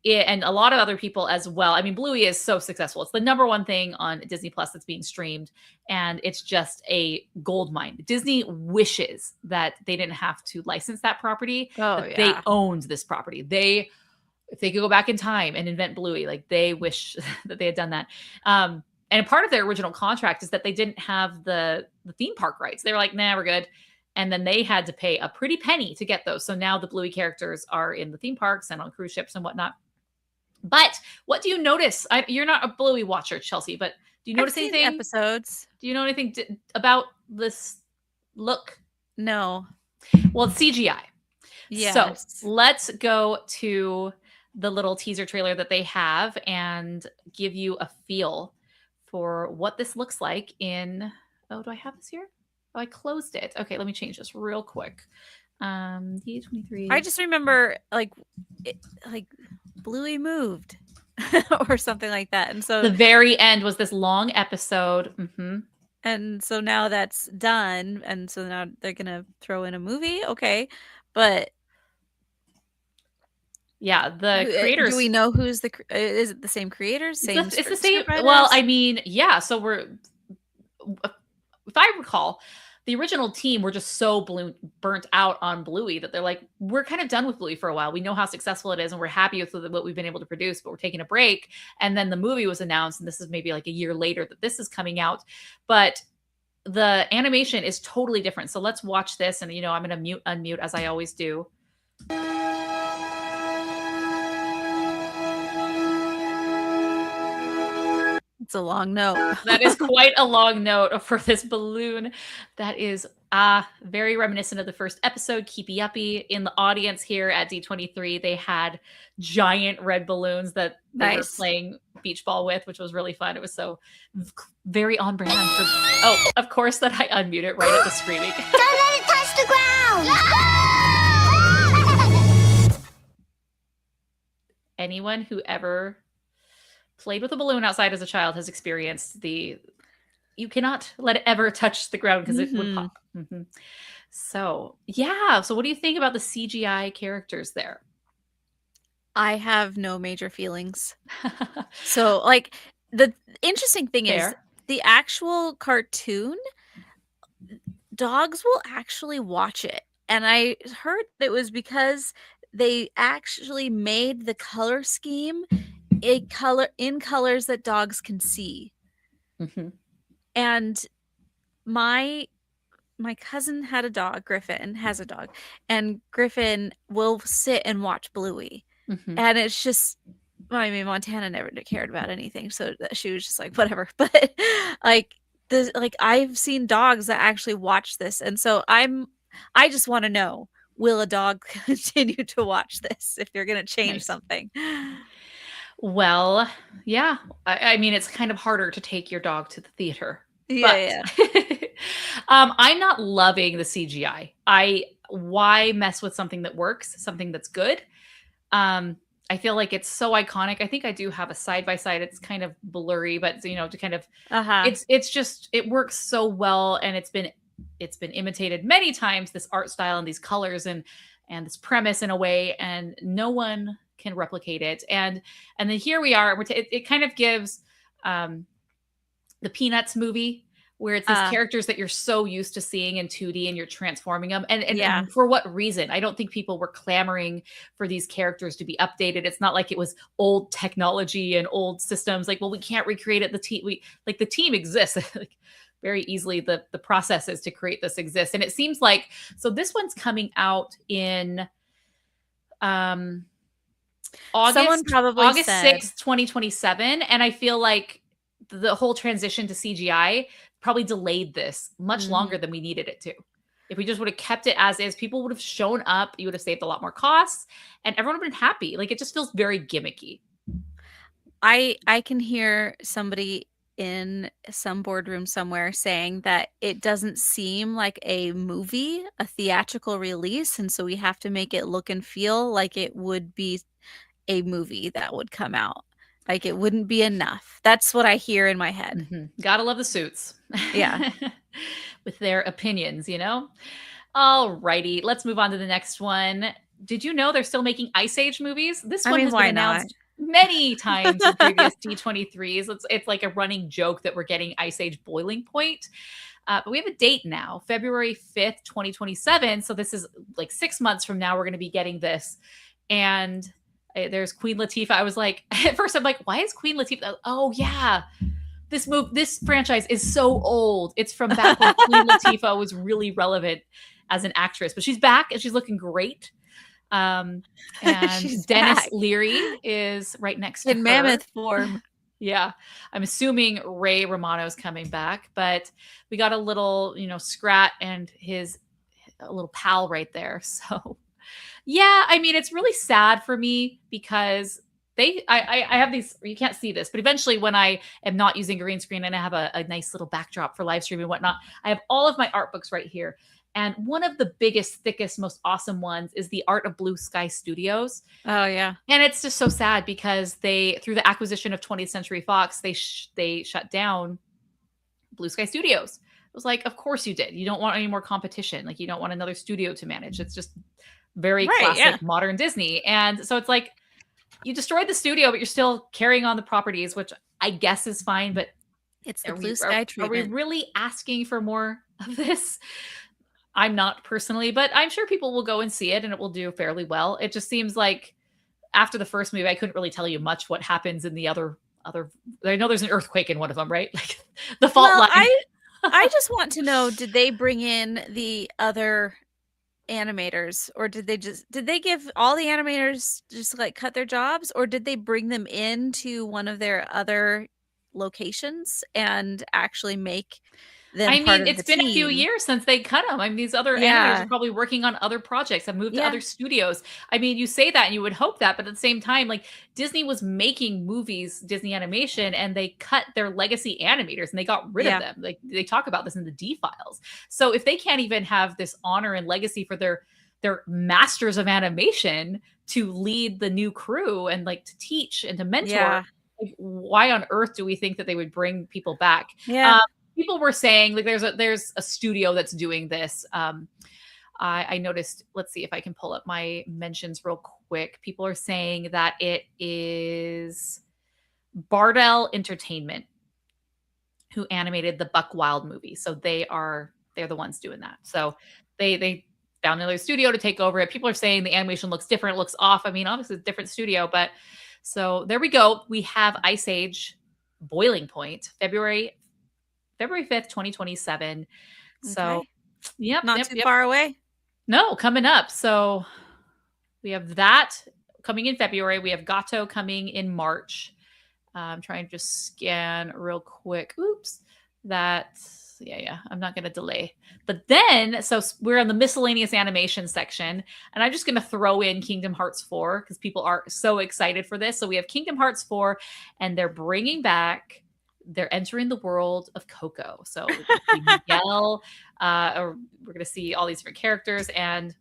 and a lot of other people as well. I mean, Bluey is so successful. It's the #1 thing on Disney Plus that's being streamed, and it's just a gold mine. Disney wishes that they didn't have to license that property, that they owned this property. If they could go back in time and invent Bluey, like they wish that they had done that. And part of their original contract is that they didn't have the theme park rights. They were like, nah, we're good. And then they had to pay a pretty penny to get those. So now the Bluey characters are in the theme parks and on cruise ships and whatnot. But what do you notice? You're not a Bluey watcher, Chelsea, but do you notice anything? Episodes. Do you know anything about this look? No. Well, it's CGI. Yes. So let's go to the little teaser trailer that they have and give you a feel for what this looks like in, do I have this here? Oh, I closed it. Okay, let me change this real quick. D23. I just remember like Bluey moved or something like that. And so the very end was this long episode. Mm-hmm. And so now that's done. And so now they're going to throw in a movie. Okay. But yeah, the creators. Do we know who's is it the same creators? It's the same. Well, I mean, yeah. So if I recall, the original team were just so burnt out on Bluey that they're like, we're kind of done with Bluey for a while. We know how successful it is and we're happy with what we've been able to produce, but we're taking a break. And then the movie was announced, and this is maybe like a year later that this is coming out. But the animation is totally different. So let's watch this. And, I'm going to unmute as I always do. It's a long note. That is quite a long note for this balloon. That is very reminiscent of the first episode, Keepy Uppy. In the audience here at D23, they had giant red balloons that they were playing beach ball with, which was really fun. It was so very on brand. Of course that I unmute it right at the screaming. Don't let it touch the ground! Anyone who ever played with a balloon outside as a child has experienced you cannot let it ever touch the ground because it would pop. Mm-hmm. So yeah. So what do you think about the CGI characters there? I have no major feelings. So like the interesting thing is the actual cartoon, dogs will actually watch it. And I heard it was because they actually made the color scheme in colors that dogs can see. Mm-hmm. And my cousin had a dog. Griffin has a dog, and Griffin will sit and watch Bluey. Mm-hmm. And it's just, I mean, Montana never cared about anything, so she was just like, whatever. But I've seen dogs that actually watch this, and so I just want to know, will a dog continue to watch this if you're going to change something? Well, yeah. I mean, it's kind of harder to take your dog to the theater. Yeah. I'm not loving the CGI. Why mess with something that works, something that's good? I feel like it's so iconic. I think I do have a side by side. It's kind of blurry, but to kind of, it's just, it works so well. And it's been imitated many times, this art style and these colors and this premise in a way, and no one can replicate it. And then here we are. It kind of gives the Peanuts movie where it's these characters that you're so used to seeing in 2D and you're transforming them. And Yeah. for what reason? I don't think people were clamoring for these characters to be updated. It's not like it was old technology and old systems. Like, well, we can't recreate it. The team exists. Like, very easily the processes to create this exist. And it seems like, so this one's coming out in Someone August probably said 6th, 2027. And I feel like the whole transition to CGI probably delayed this much longer than we needed it to. If we just would have kept it as is, people would have shown up, you would have saved a lot more costs, and everyone would have been happy. Like, it just feels very gimmicky. I can hear somebody in some boardroom somewhere saying that it doesn't seem like a movie, a theatrical release, and so we have to make it look and feel like it would be a movie that would come out. Like, it wouldn't be enough. That's what I hear in my head. Gotta love the suits. Yeah. With their opinions, you know? All righty, let's move on to the next one. Did you know they're still making Ice Age movies? This one has been announced many times in previous D23s. It's like a running joke that we're getting Ice Age Boiling Point. But we have a date now, February 5th, 2027. So this is like 6 months from now, we're going to be getting this. And there's Queen Latifah. I was like, at first I'm like, why is Queen Latifah? Oh yeah. This franchise is so old. It's from back when Queen Latifah was really relevant as an actress, but she's back and she's looking great. And She's Dennis back. Leary is right next to In her. mammoth form. Yeah. I'm assuming Ray Romano's coming back, but we got a little, Scrat and a little pal right there. So yeah, I mean, it's really sad for me because I have these, you can't see this, but eventually when I am not using green screen and I have a nice little backdrop for live stream and whatnot, I have all of my art books right here. And one of the biggest, thickest, most awesome ones is the Art of Blue Sky Studios. Oh yeah. And it's just so sad because through the acquisition of 20th Century Fox, they shut down Blue Sky Studios. It was like, of course you did. You don't want any more competition. Like, you don't want another studio to manage. It's just very classic modern Disney. And so it's like, you destroyed the studio, but you're still carrying on the properties, which I guess is fine. But it's the Blue Sky treatment. Are we really asking for more of this? I'm not personally, but I'm sure people will go and see it and it will do fairly well. It just seems like after the first movie, I couldn't really tell you much what happens in the other. I know there's an earthquake in one of them, right? Like the fault line. I just want to know, did they bring in the other animators, or did they give all the animators just like cut their jobs, or did they bring them into one of their other locations and actually make them part of it's the been team? a few years since they cut them. I mean, these other animators are probably working on other projects, have moved to other studios. I mean, you say that and you would hope that, but at the same time, like Disney was making movies, Disney Animation, and they cut their legacy animators and they got rid of them. Like they talk about this in the D files. So if they can't even have this honor and legacy for their masters of animation to lead the new crew and like to teach and to mentor, like, why on earth do we think that they would bring people back? People were saying like there's a studio that's doing this. I noticed, let's see if I can pull up my mentions real quick. People are saying that it is Bardell Entertainment who animated the Buck Wild movie. So they're the ones doing that. So they found another studio to take over it. People are saying the animation looks different, looks off. I mean, obviously it's a different studio, but so there we go. We have Ice Age Boiling Point, February 5th, 2027. Okay. So, not too far away. No, coming up. So we have that coming in February. We have Gato coming in March. I'm trying to just scan real quick. Oops. I'm not going to delay. But then, so we're on the miscellaneous animation section, and I'm just going to throw in Kingdom Hearts 4 because people are so excited for this. So we have Kingdom Hearts 4, and they're entering the world of Coco. So Miguel, we're going to see all these different characters, and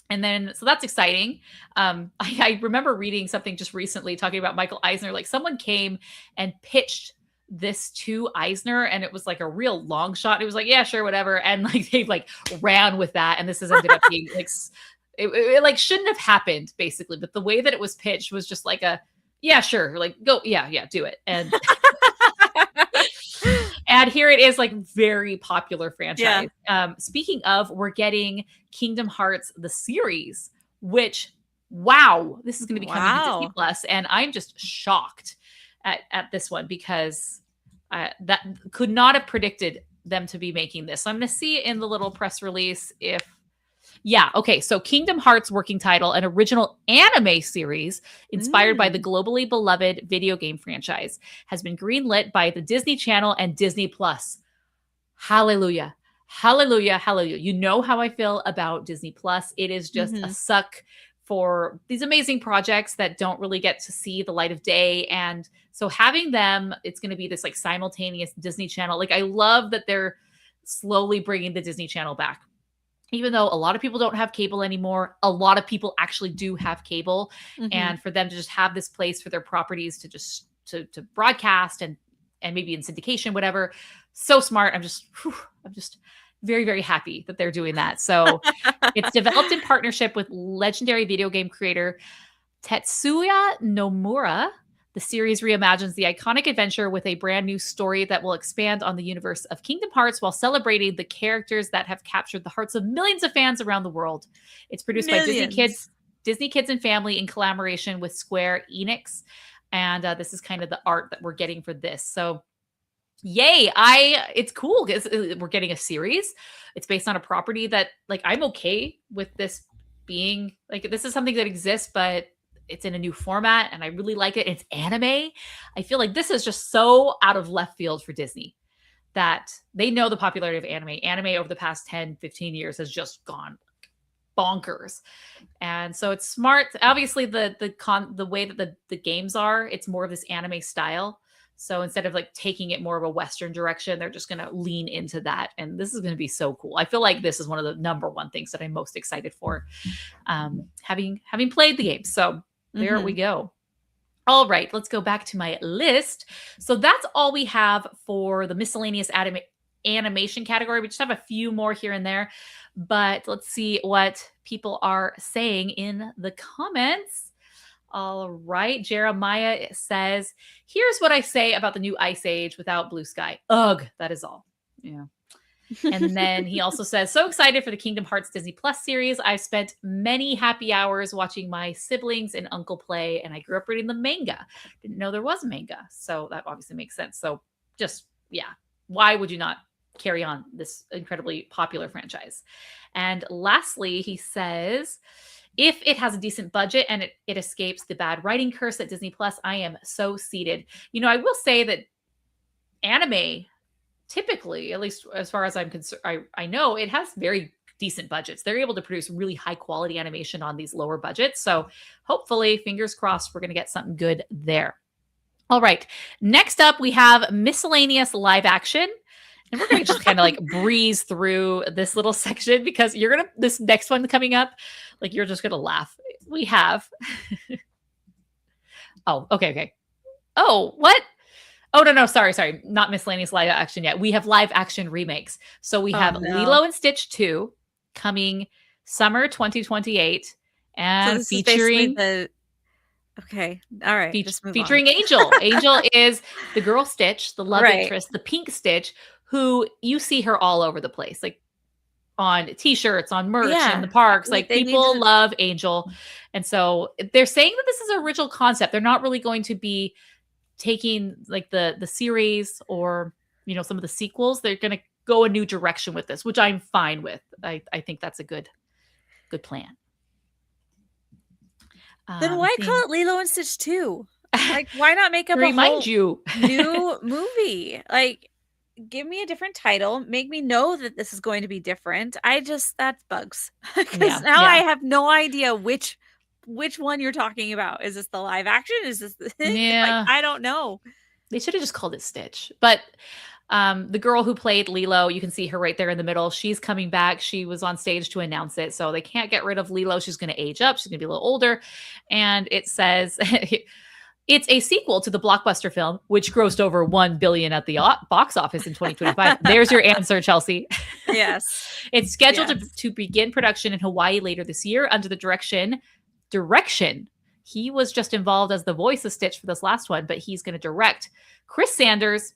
then, so that's exciting. I remember reading something just recently talking about Michael Eisner. Like someone came and pitched this to Eisner, and it was like a real long shot. It was like, yeah, sure, whatever. And like, they like ran with that. And this has ended up being like, it like shouldn't have happened basically. But the way that it was pitched was just like yeah, sure. Like go, yeah, do it. And And here it is, like, very popular franchise. Speaking of, we're getting Kingdom Hearts the series, which, wow, this is going to be coming to Disney Plus, and I'm just shocked at this one because that could not have predicted them to be making this. So I'm going to see in the little press release if, okay. So Kingdom Hearts working title, an original anime series inspired by the globally beloved video game franchise, has been greenlit by the Disney Channel and Disney Plus. Hallelujah. Hallelujah. Hallelujah. You know how I feel about Disney Plus. It is just a suck for these amazing projects that don't really get to see the light of day. And so having them, it's going to be this like simultaneous Disney Channel. Like, I love that they're slowly bringing the Disney Channel back. Even though a lot of people don't have cable anymore, a lot of people actually do have cable. And for them to just have this place for their properties to just to broadcast and maybe in syndication, whatever. So smart. I'm just very, very happy that they're doing that. So it's developed in partnership with legendary video game creator Tetsuya Nomura. The series reimagines the iconic adventure with a brand new story that will expand on the universe of Kingdom Hearts while celebrating the characters that have captured the hearts of millions of fans around the world. It's produced by Disney Kids and Family in collaboration with Square Enix. And this is kind of the art that we're getting for this. So yay. It's cool because we're getting a series. It's based on a property that, like, I'm okay with this being like, this is something that exists, but it's in a new format and I really like it. It's anime. I feel like this is just so out of left field for Disney that they know the popularity of anime. Anime over the past 10, 15 years has just gone bonkers. And so it's smart. Obviously the way that the games are, it's more of this anime style. So instead of like taking it more of a Western direction, they're just going to lean into that. And this is going to be so cool. I feel like this is one of the number one things that I'm most excited for, having played the game. So there we go. All right, let's go back to my list. So that's all we have for the miscellaneous animation category. We just have a few more here and there, but let's see what people are saying in the comments. All right. Jeremiah says, here's what I say about the new Ice Age without blue sky. Ugh, that is all. Yeah. And then he also says, so excited for the Kingdom Hearts Disney Plus series. I've spent many happy hours watching my siblings and uncle play, and I grew up reading the manga. Didn't know there was a manga. So that obviously makes sense. So just, yeah, why would you not carry on this incredibly popular franchise? And lastly, he says, if it has a decent budget and it escapes the bad writing curse at Disney Plus, I am so seated. You know, I will say that anime, typically, at least as far as I'm concerned, I know it has very decent budgets. They're able to produce really high quality animation on these lower budgets. So hopefully, fingers crossed, we're going to get something good there. All right. Next up, we have miscellaneous live action. And we're going to just kind of like breeze through this little section because this next one coming up, like, you're just going to laugh. We have. Oh, okay. Oh, what? Oh, no, sorry. Not miscellaneous live action yet. We have live action remakes. So we have Lilo and Stitch 2 coming summer 2028 and so featuring okay. All right. Featuring Angel. Angel is the girl Stitch, the love interest, the pink Stitch, who you see her all over the place, like on t-shirts, on merch, in the parks. Like, people love Angel. And so they're saying that this is an original concept. They're not really going to be taking like the series or, you know, some of the sequels. They're going to go a new direction with this, which I'm fine with. I think that's a good plan. Then why call it Lilo and Stitch 2? Like, why not make up a whole new movie? Like, give me a different title. Make me know that this is going to be different. That bugs. Because now I have no idea which one you're talking about. Is this the live action? Is this the like, I don't know. They should have just called it Stitch. But the girl who played Lilo, you can see her right there in the middle. She's coming back. She was on stage to announce it. So they can't get rid of Lilo. She's going to age up. She's going to be a little older. And it says it's a sequel to the blockbuster film, which grossed over $1 billion at the box office in 2025. There's your answer, Chelsea. Yes. It's scheduled to begin production in Hawaii later this year under the direction. He was just involved as the voice of Stitch for this last one, but he's going to direct. Chris Sanders,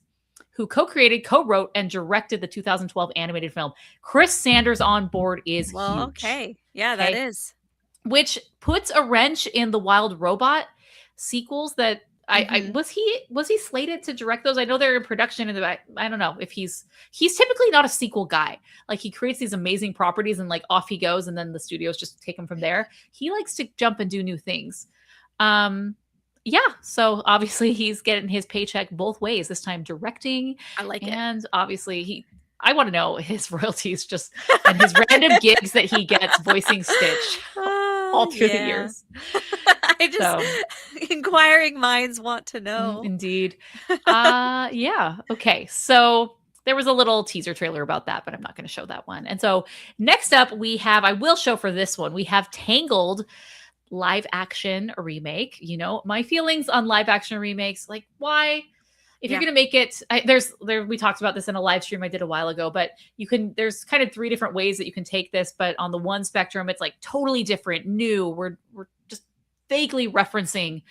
who co-created, co-wrote, and directed the 2012 animated film. Chris Sanders on board is huge. Okay. Yeah, that is. Which puts a wrench in the Wild Robot sequels that was he slated to direct those? I know they're in production in the I don't know if he's typically not a sequel guy. Like he creates these amazing properties and like off he goes and then the studios just take him from there. He likes to jump and do new things. Yeah, so obviously he's getting his paycheck both ways, this time directing. I like it. And obviously I want to know his royalties just and his random gigs that he gets voicing Stitch all through the years. Inquiring minds want to know. Indeed. Yeah. Okay. So there was a little teaser trailer about that, but I'm not going to show that one. And so next up I will show for this one, we have Tangled live action remake. You know, my feelings on live action remakes, like why? If you're going to make it, we talked about this in a live stream I did a while ago, but there's kind of 3 different ways that you can take this. But on the one spectrum, it's like totally different, new. We're just vaguely referencing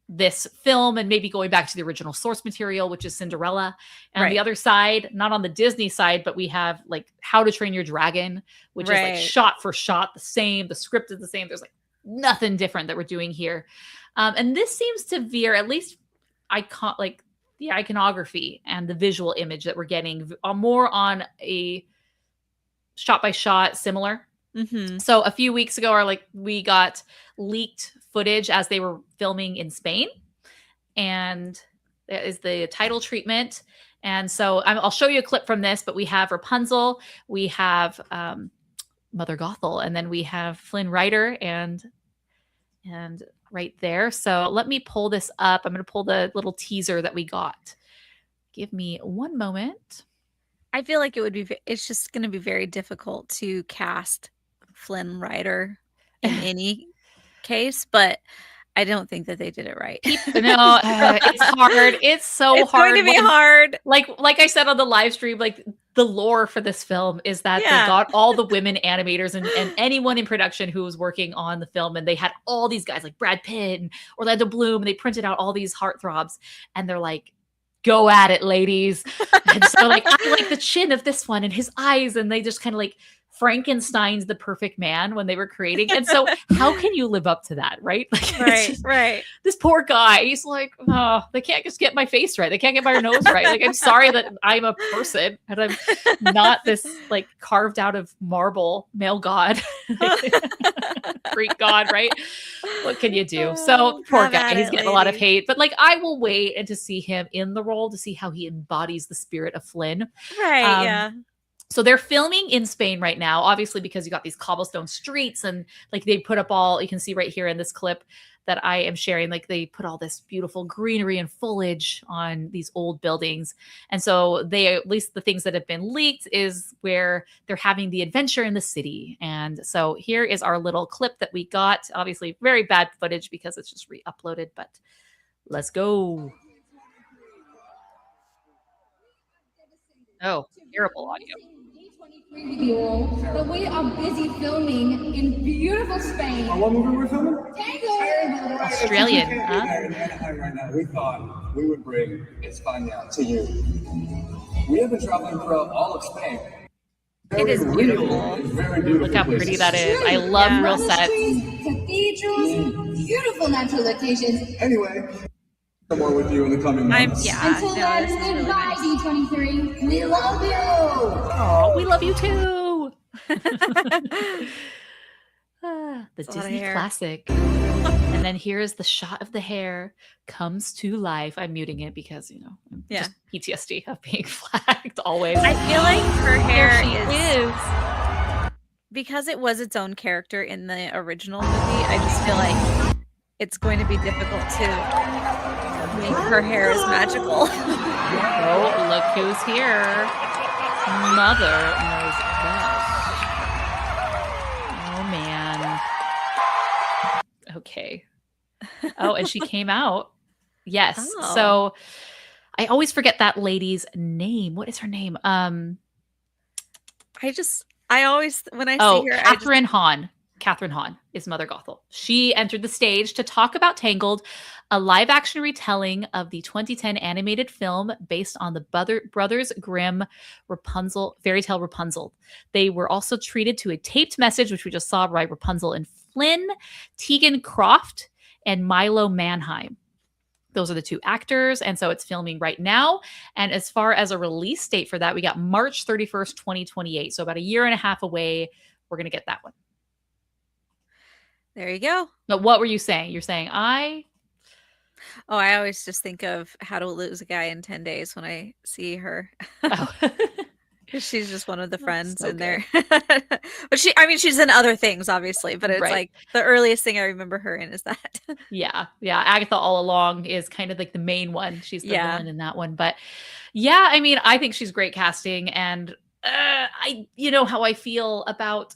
this film and maybe going back to the original source material, which is Cinderella. And on the other side, not on the Disney side, but we have like How to Train Your Dragon, which is like shot for shot the same. The script is the same. There's like nothing different that we're doing here. And this seems to veer, at least the iconography and the visual image that we're getting more on a shot by shot similar. So a few weeks ago, we got leaked footage as they were filming in Spain, and that is the title treatment. And so I'll show you a clip from this, but we have Rapunzel, we have Mother Gothel, and then we have Flynn Rider and right there. So let me pull this up. I'm going to pull the little teaser that we got. Give me one moment. I feel like it's just going to be very difficult to cast Flynn Rider in any case, but I don't think that they did it right. No, it's hard. It's so hard. It's going to be hard. Like I said on the live stream, like the lore for this film is that they got all the women animators and anyone in production who was working on the film, and they had all these guys like Brad Pitt and Orlando Bloom, and they printed out all these heartthrobs, and they're like, go at it, ladies. And so like, I like the chin of this one and his eyes, and they just kind of like Frankenstein's the perfect man when they were creating. And so how can you live up to that? Right. Like, right. This poor guy, he's like, oh, they can't just get my face right. They can't get my nose right. Like, I'm sorry that I'm a person and I'm not this like carved out of marble male god, Greek god. Right. What can you do? So poor guy, he's getting a lot of hate, but like, I will wait and to see him in the role to see how he embodies the spirit of Flynn. Right. Yeah. So they're filming in Spain right now, obviously, because you got these cobblestone streets, and like they put up you can see right here in this clip that I am sharing, like they put all this beautiful greenery and foliage on these old buildings. And so at least the things that have been leaked is where they're having the adventure in the city. And so here is our little clip that we got. Obviously very bad footage because it's just re-uploaded, but let's go. Oh, terrible audio. But we are busy filming in beautiful Spain. What movie we're filming? Tangled. Australian, huh? In Anaheim right now. We thought we would bring España to you. We have been traveling throughout all of Spain. It is beautiful. Very beautiful. Look how pretty that is. I love real sets. Cathedrals, beautiful natural locations. Anyway, more with you in the coming months. Until then, goodbye, D23. We love you. Oh, we love you too. The Disney classic. And then here is the shot of the hair comes to life. I'm muting it because, just PTSD of being flagged always. I feel like her hair is because it was its own character in the original movie. I just feel like it's going to be difficult to make her hair is magical. Oh, look who's here. Mother knows best. Oh, man. Okay. Oh, and she came out. Yes. Oh. So I always forget that lady's name. What is her name? I always, when I see her. Catherine Hahn. Catherine Hahn is Mother Gothel. She entered the stage to talk about Tangled, a live-action retelling of the 2010 animated film based on the Brothers Grimm Rapunzel fairy tale Rapunzel. They were also treated to a taped message, which we just saw by Rapunzel and Flynn, Tegan Croft, and Milo Manheim. Those are the 2 actors, and so it's filming right now. And as far as a release date for that, we got March 31st, 2028. So about a year and a half away, we're going to get that one. There you go. But what were you saying? You're saying I always just think of How to Lose a Guy in 10 Days when I see her. Oh. Because she's just one of the friends so in there. But she's in other things, obviously. But it's Right. like the earliest thing I remember her in is that. Yeah. Agatha all along is kind of like the main one. She's the villain in that one. But yeah, I mean, I think she's great casting, and you know how I feel about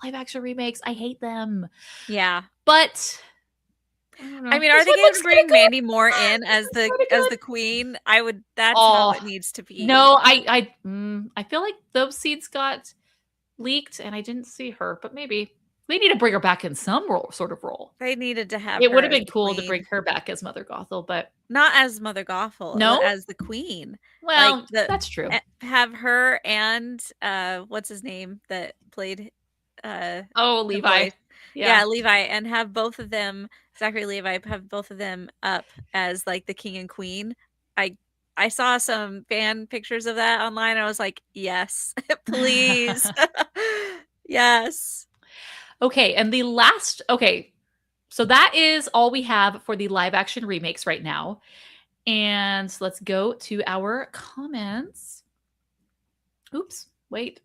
live action remakes. I hate them. Yeah. But I mean, are they going to bring Mandy Moore in as the queen? That's how it needs to be. No, I feel like those seeds got leaked and I didn't see her, but maybe they need to bring her back in some sort of role. They needed to have it her would have as been the cool queen. to bring her back as Mother Gothel, but not as Mother Gothel. No? As the queen. Well, that's true. Have her and what's his name that played Levi. Yeah, Levi, and have both of them, Zachary Levi, have both of them up as like the king and queen. I saw some fan pictures of that online. I was like, yes, please. Yes. Okay, and so that is all we have for the live action remakes right now. And let's go to our comments. Oops, wait.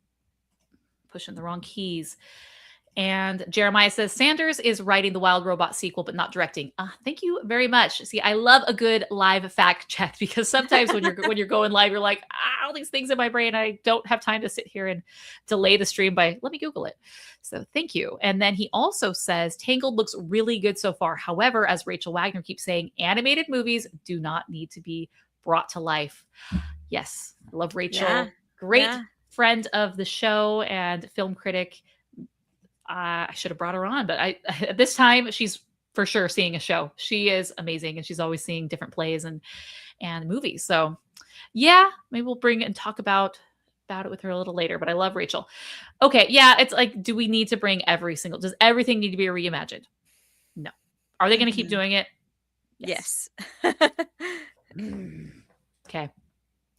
Pushing the wrong keys. And Jeremiah says, Sanders is writing the Wild Robot sequel, but not directing. Thank you very much. See, I love a good live fact check, because sometimes when you're going live, you're like, all these things in my brain. I don't have time to sit here and delay the stream by, let me Google it. So thank you. And then he also says, Tangled looks really good so far. However, as Rachel Wagner keeps saying, animated movies do not need to be brought to life. Yes, I love Rachel. Yeah. Great friend of the show and film critic. I should have brought her on, but at this time she's for sure seeing a show. She is amazing, and she's always seeing different plays and movies. So yeah, maybe we'll bring it and talk about it with her a little later, but I love Rachel. Okay. Yeah. It's like, do we need to bring does everything need to be reimagined? No. Are they going to keep doing it? Yes. Okay.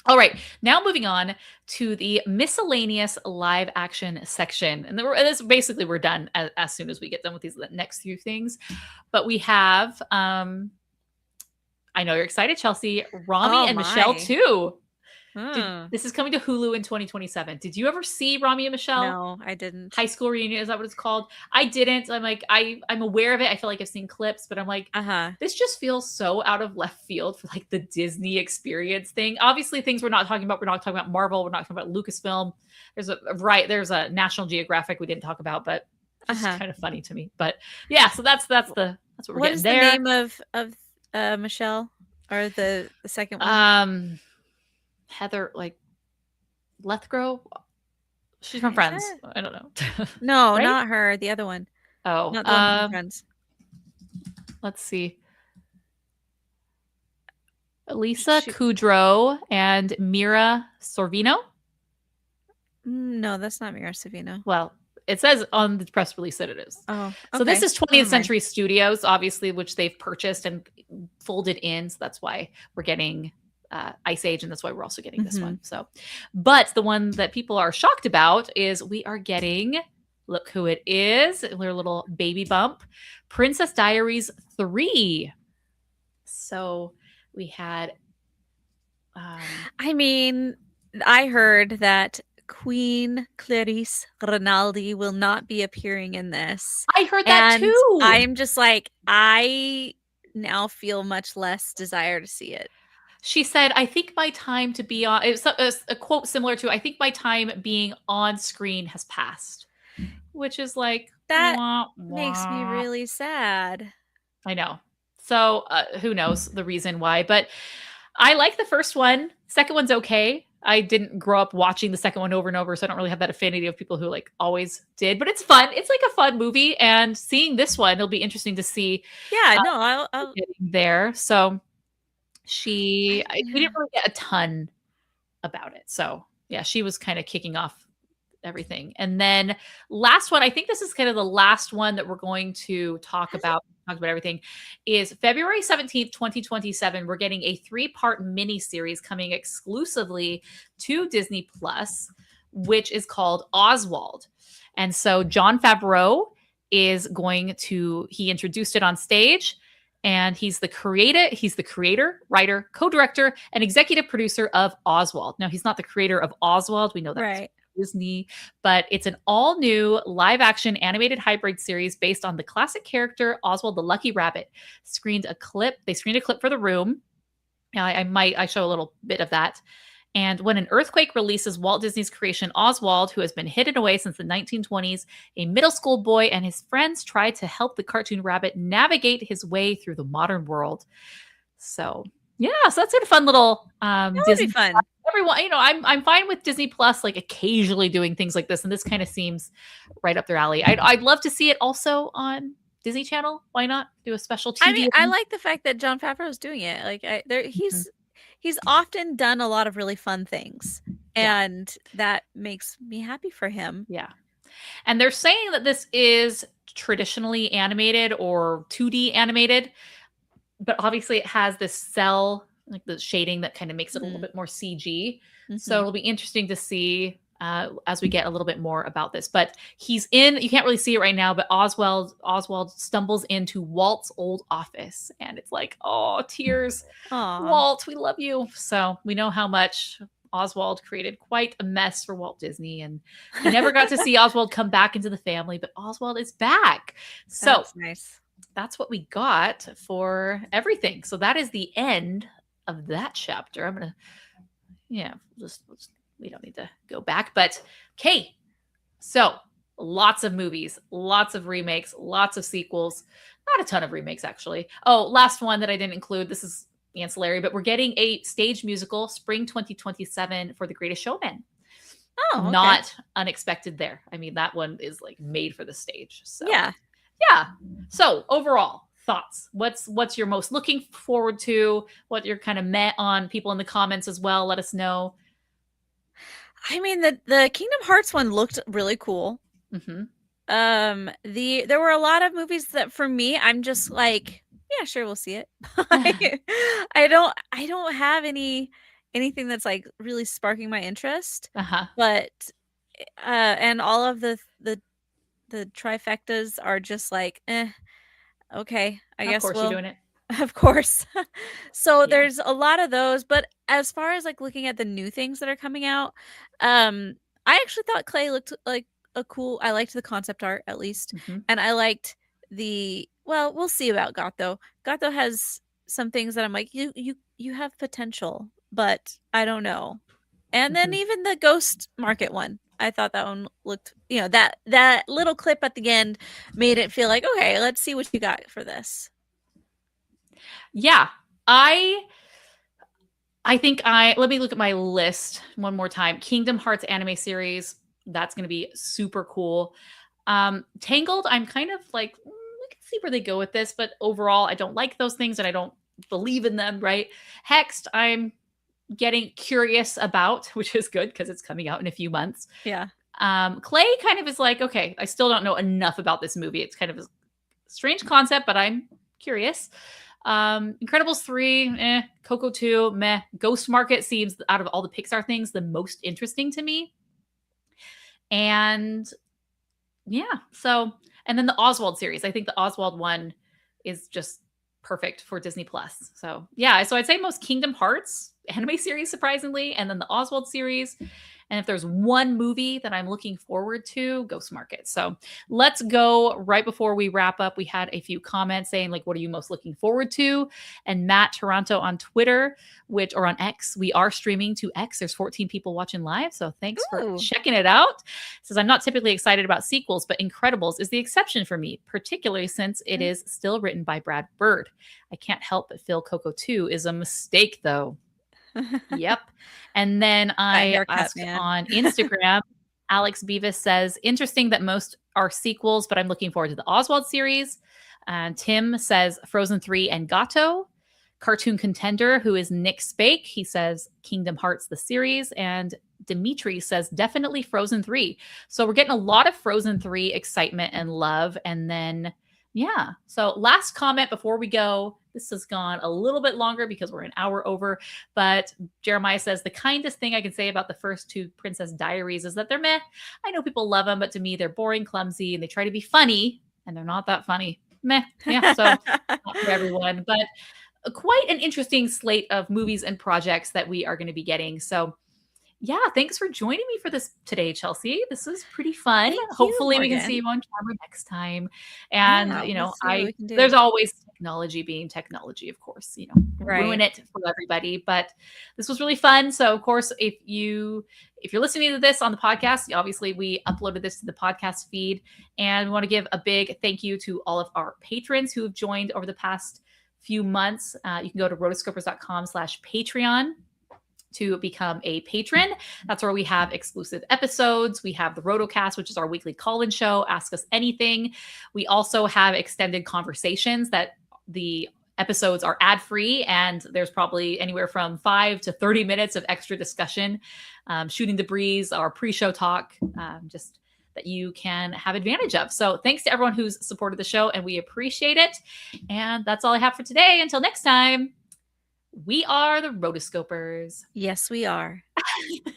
All right, now moving on to the miscellaneous live action section. And this basically we're done as soon as we get done with these next few things. But we have, I know you're excited, Chelsea, Rami and Michelle too. This is coming to Hulu in 2027. Did you ever see Rami and Michelle? No, I didn't. High School Reunion, is that what it's called? I didn't. I'm like, I'm aware of it. I feel like I've seen clips, but I'm like, this just feels so out of left field for like the Disney experience thing. Obviously, things we're not talking about. We're not talking about Marvel. We're not talking about Lucasfilm. There's a National Geographic we didn't talk about, but it's kind of funny to me. But yeah, so that's what we're getting there. What is the name of Michelle, or the second one? Heather, like Lethgrove. She's from Friends. I don't know. No, right? Not her. The other one. Oh, not the one from Friends. Let's see. Lisa Kudrow and Mira Sorvino. No, that's not Mira Sorvino. Well, it says on the press release that it is. Oh, okay. So this is 20th Century Studios, obviously, which they've purchased and folded in. So that's why we're getting Ice Age, and that's why we're also getting this one. So, but the one that people are shocked about is we are getting, look who it is, their little baby bump, Princess Diaries 3. So we had I mean, I heard that Queen Clarice Rinaldi will not be appearing in this. I heard that too. I'm just like, I now feel much less desire to see it. She said, I think my time to be on, it's a quote similar to, I think my time being on screen has passed, which is like, that makes me really sad. I know. So who knows the reason why, but I like the first one. Second one's okay. I didn't grow up watching the second one over and over, so I don't really have that affinity of people who like always did. But it's fun. It's like a fun movie, and seeing this one, it'll be interesting to see. Yeah, no, I'll Getting there. So we didn't really get a ton about it. So yeah, she was kind of kicking off everything. And then last one, I think this is kind of the last one that we're going to talk about everything, is February 17th, 2027. We're getting a 3-part mini series coming exclusively to Disney Plus, which is called Oswald. And so Jon Favreau is he introduced it on stage, and he's the creator, writer, co-director, and executive producer of Oswald. Now, he's not the creator of Oswald. We know that. right. Disney, but it's an all-new live-action animated hybrid series based on the classic character Oswald the Lucky Rabbit. They screened a clip for The Room. Now, I show a little bit of that. And when an earthquake releases Walt Disney's creation Oswald, who has been hidden away since the 1920s, a middle school boy and his friends try to help the cartoon rabbit navigate his way through the modern world. So yeah, so that's a fun little That would Disney be fun. Everyone, I'm fine with Disney Plus like occasionally doing things like this, and this kind of seems right up their alley. I'd love to see it also on Disney Channel. Why not do a special TV? I mean, I like the fact that Jon Favreau is doing it. Like, he's often done a lot of really fun things, and that makes me happy for him. Yeah, and they're saying that this is traditionally animated or 2D animated, but obviously it has this cell, like the shading that kind of makes it a little bit more CG. So it'll be interesting to see as we get a little bit more about this. But you can't really see it right now, but Oswald stumbles into Walt's old office, and it's like, oh, tears. Aww. Walt, we love you. So we know how much Oswald created quite a mess for Walt Disney, and we never got to see Oswald come back into the family, but Oswald is back. So That's nice. That's what we got for everything. So that is the end of that chapter. I'm gonna, we don't need to go back, but okay. So lots of movies, lots of remakes, lots of sequels. Not a ton of remakes, actually. Oh, last one that I didn't include. This is ancillary, but we're getting a stage musical spring 2027 for The Greatest Showman. Oh, okay. Not unexpected there. I mean, that one is like made for the stage. So Yeah. So overall thoughts. What's your most looking forward to? What you're kind of met on? People in the comments as well. Let us know. I mean, the Kingdom Hearts one looked really cool. Mm-hmm. There were a lot of movies that for me, I'm just like, yeah, sure, we'll see it. I don't have anything that's like really sparking my interest. But and all of the trifectas are just like, okay, I guess you're doing it. Of course. So there's a lot of those, but as far as like looking at the new things that are coming out, I actually thought Clay looked like I liked the concept art at least. And I liked we'll see about Gato. Gato has some things that I'm like, you have potential, but I don't know. And then even the Ghost Market one, I thought that one looked, that little clip at the end made it feel like, okay, let's see what you got for this. Yeah, I think let me look at my list one more time. Kingdom Hearts anime series, that's going to be super cool. Tangled, I'm kind of like, we can see where they go with this, but overall, I don't like those things and I don't believe in them, right? Hexed, I'm getting curious about, which is good because it's coming out in a few months. Yeah. Clay kind of is like, okay, I still don't know enough about this movie. It's kind of a strange concept, but I'm curious. Incredibles 3, Coco 2, meh. Ghost Market seems, out of all the Pixar things, the most interesting to me. And yeah, so, and then the Oswald series. I think the Oswald one is just perfect for Disney Plus. So yeah, so I'd say most Kingdom Hearts anime series, surprisingly, and then the Oswald series. And if there's one movie that I'm looking forward to, Ghost Market. So let's go right before we wrap up. We had a few comments saying, like, what are you most looking forward to? And Matt Toronto on Twitter, or on X, we are streaming to X. There's 14 people watching live. So thanks for checking it out. Says, I'm not typically excited about sequels, but Incredibles is the exception for me, particularly since it is still written by Brad Bird. I can't help but feel Coco 2 is a mistake, though. Yep. And then I haircut, asked man. on Instagram, Alex Beavis says, interesting that most are sequels, but I'm looking forward to the Oswald series. And Tim says Frozen 3 and Gato. Cartoon Contender, who is Nick Spake, he says Kingdom Hearts, the series. And Dimitri says definitely Frozen 3. So we're getting a lot of Frozen 3 excitement and love. And then, yeah. So last comment before we go. This has gone a little bit longer because we're an hour over. But Jeremiah says the kindest thing I can say about the first two Princess Diaries is that they're meh. I know people love them, but to me, they're boring, clumsy, and they try to be funny, and they're not that funny. Meh. Yeah. So not for everyone. But quite an interesting slate of movies and projects that we are going to be getting. So yeah, thanks for joining me for this today, Chelsea. This was pretty fun. Thank you, Hopefully we can Morgan. see you on camera next time. And Yeah, you know, we'll see what we can do. there's always technology being technology, of course, you know, Right. ruin it for everybody. But this was really fun. So of course, if you're listening to this on the podcast, obviously we uploaded this to the podcast feed. And we want to give a big thank you to all of our patrons who have joined over the past few months. You can go to rotoscopers.com/Patreon to become a patron. That's where we have exclusive episodes. We have the Rotocast, which is our weekly call-in show, Ask Us Anything. We also have extended conversations that the episodes are ad-free, and there's probably anywhere from 5 to 30 minutes of extra discussion, shooting the breeze, our pre-show talk, just that you can have advantage of. So thanks to everyone who's supported the show, and we appreciate it. And that's all I have for today. Until next time, we are the Rotoscopers. Yes, we are.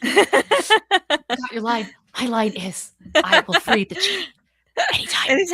Got your line. My line is, I will free the cheating anytime. Anytime.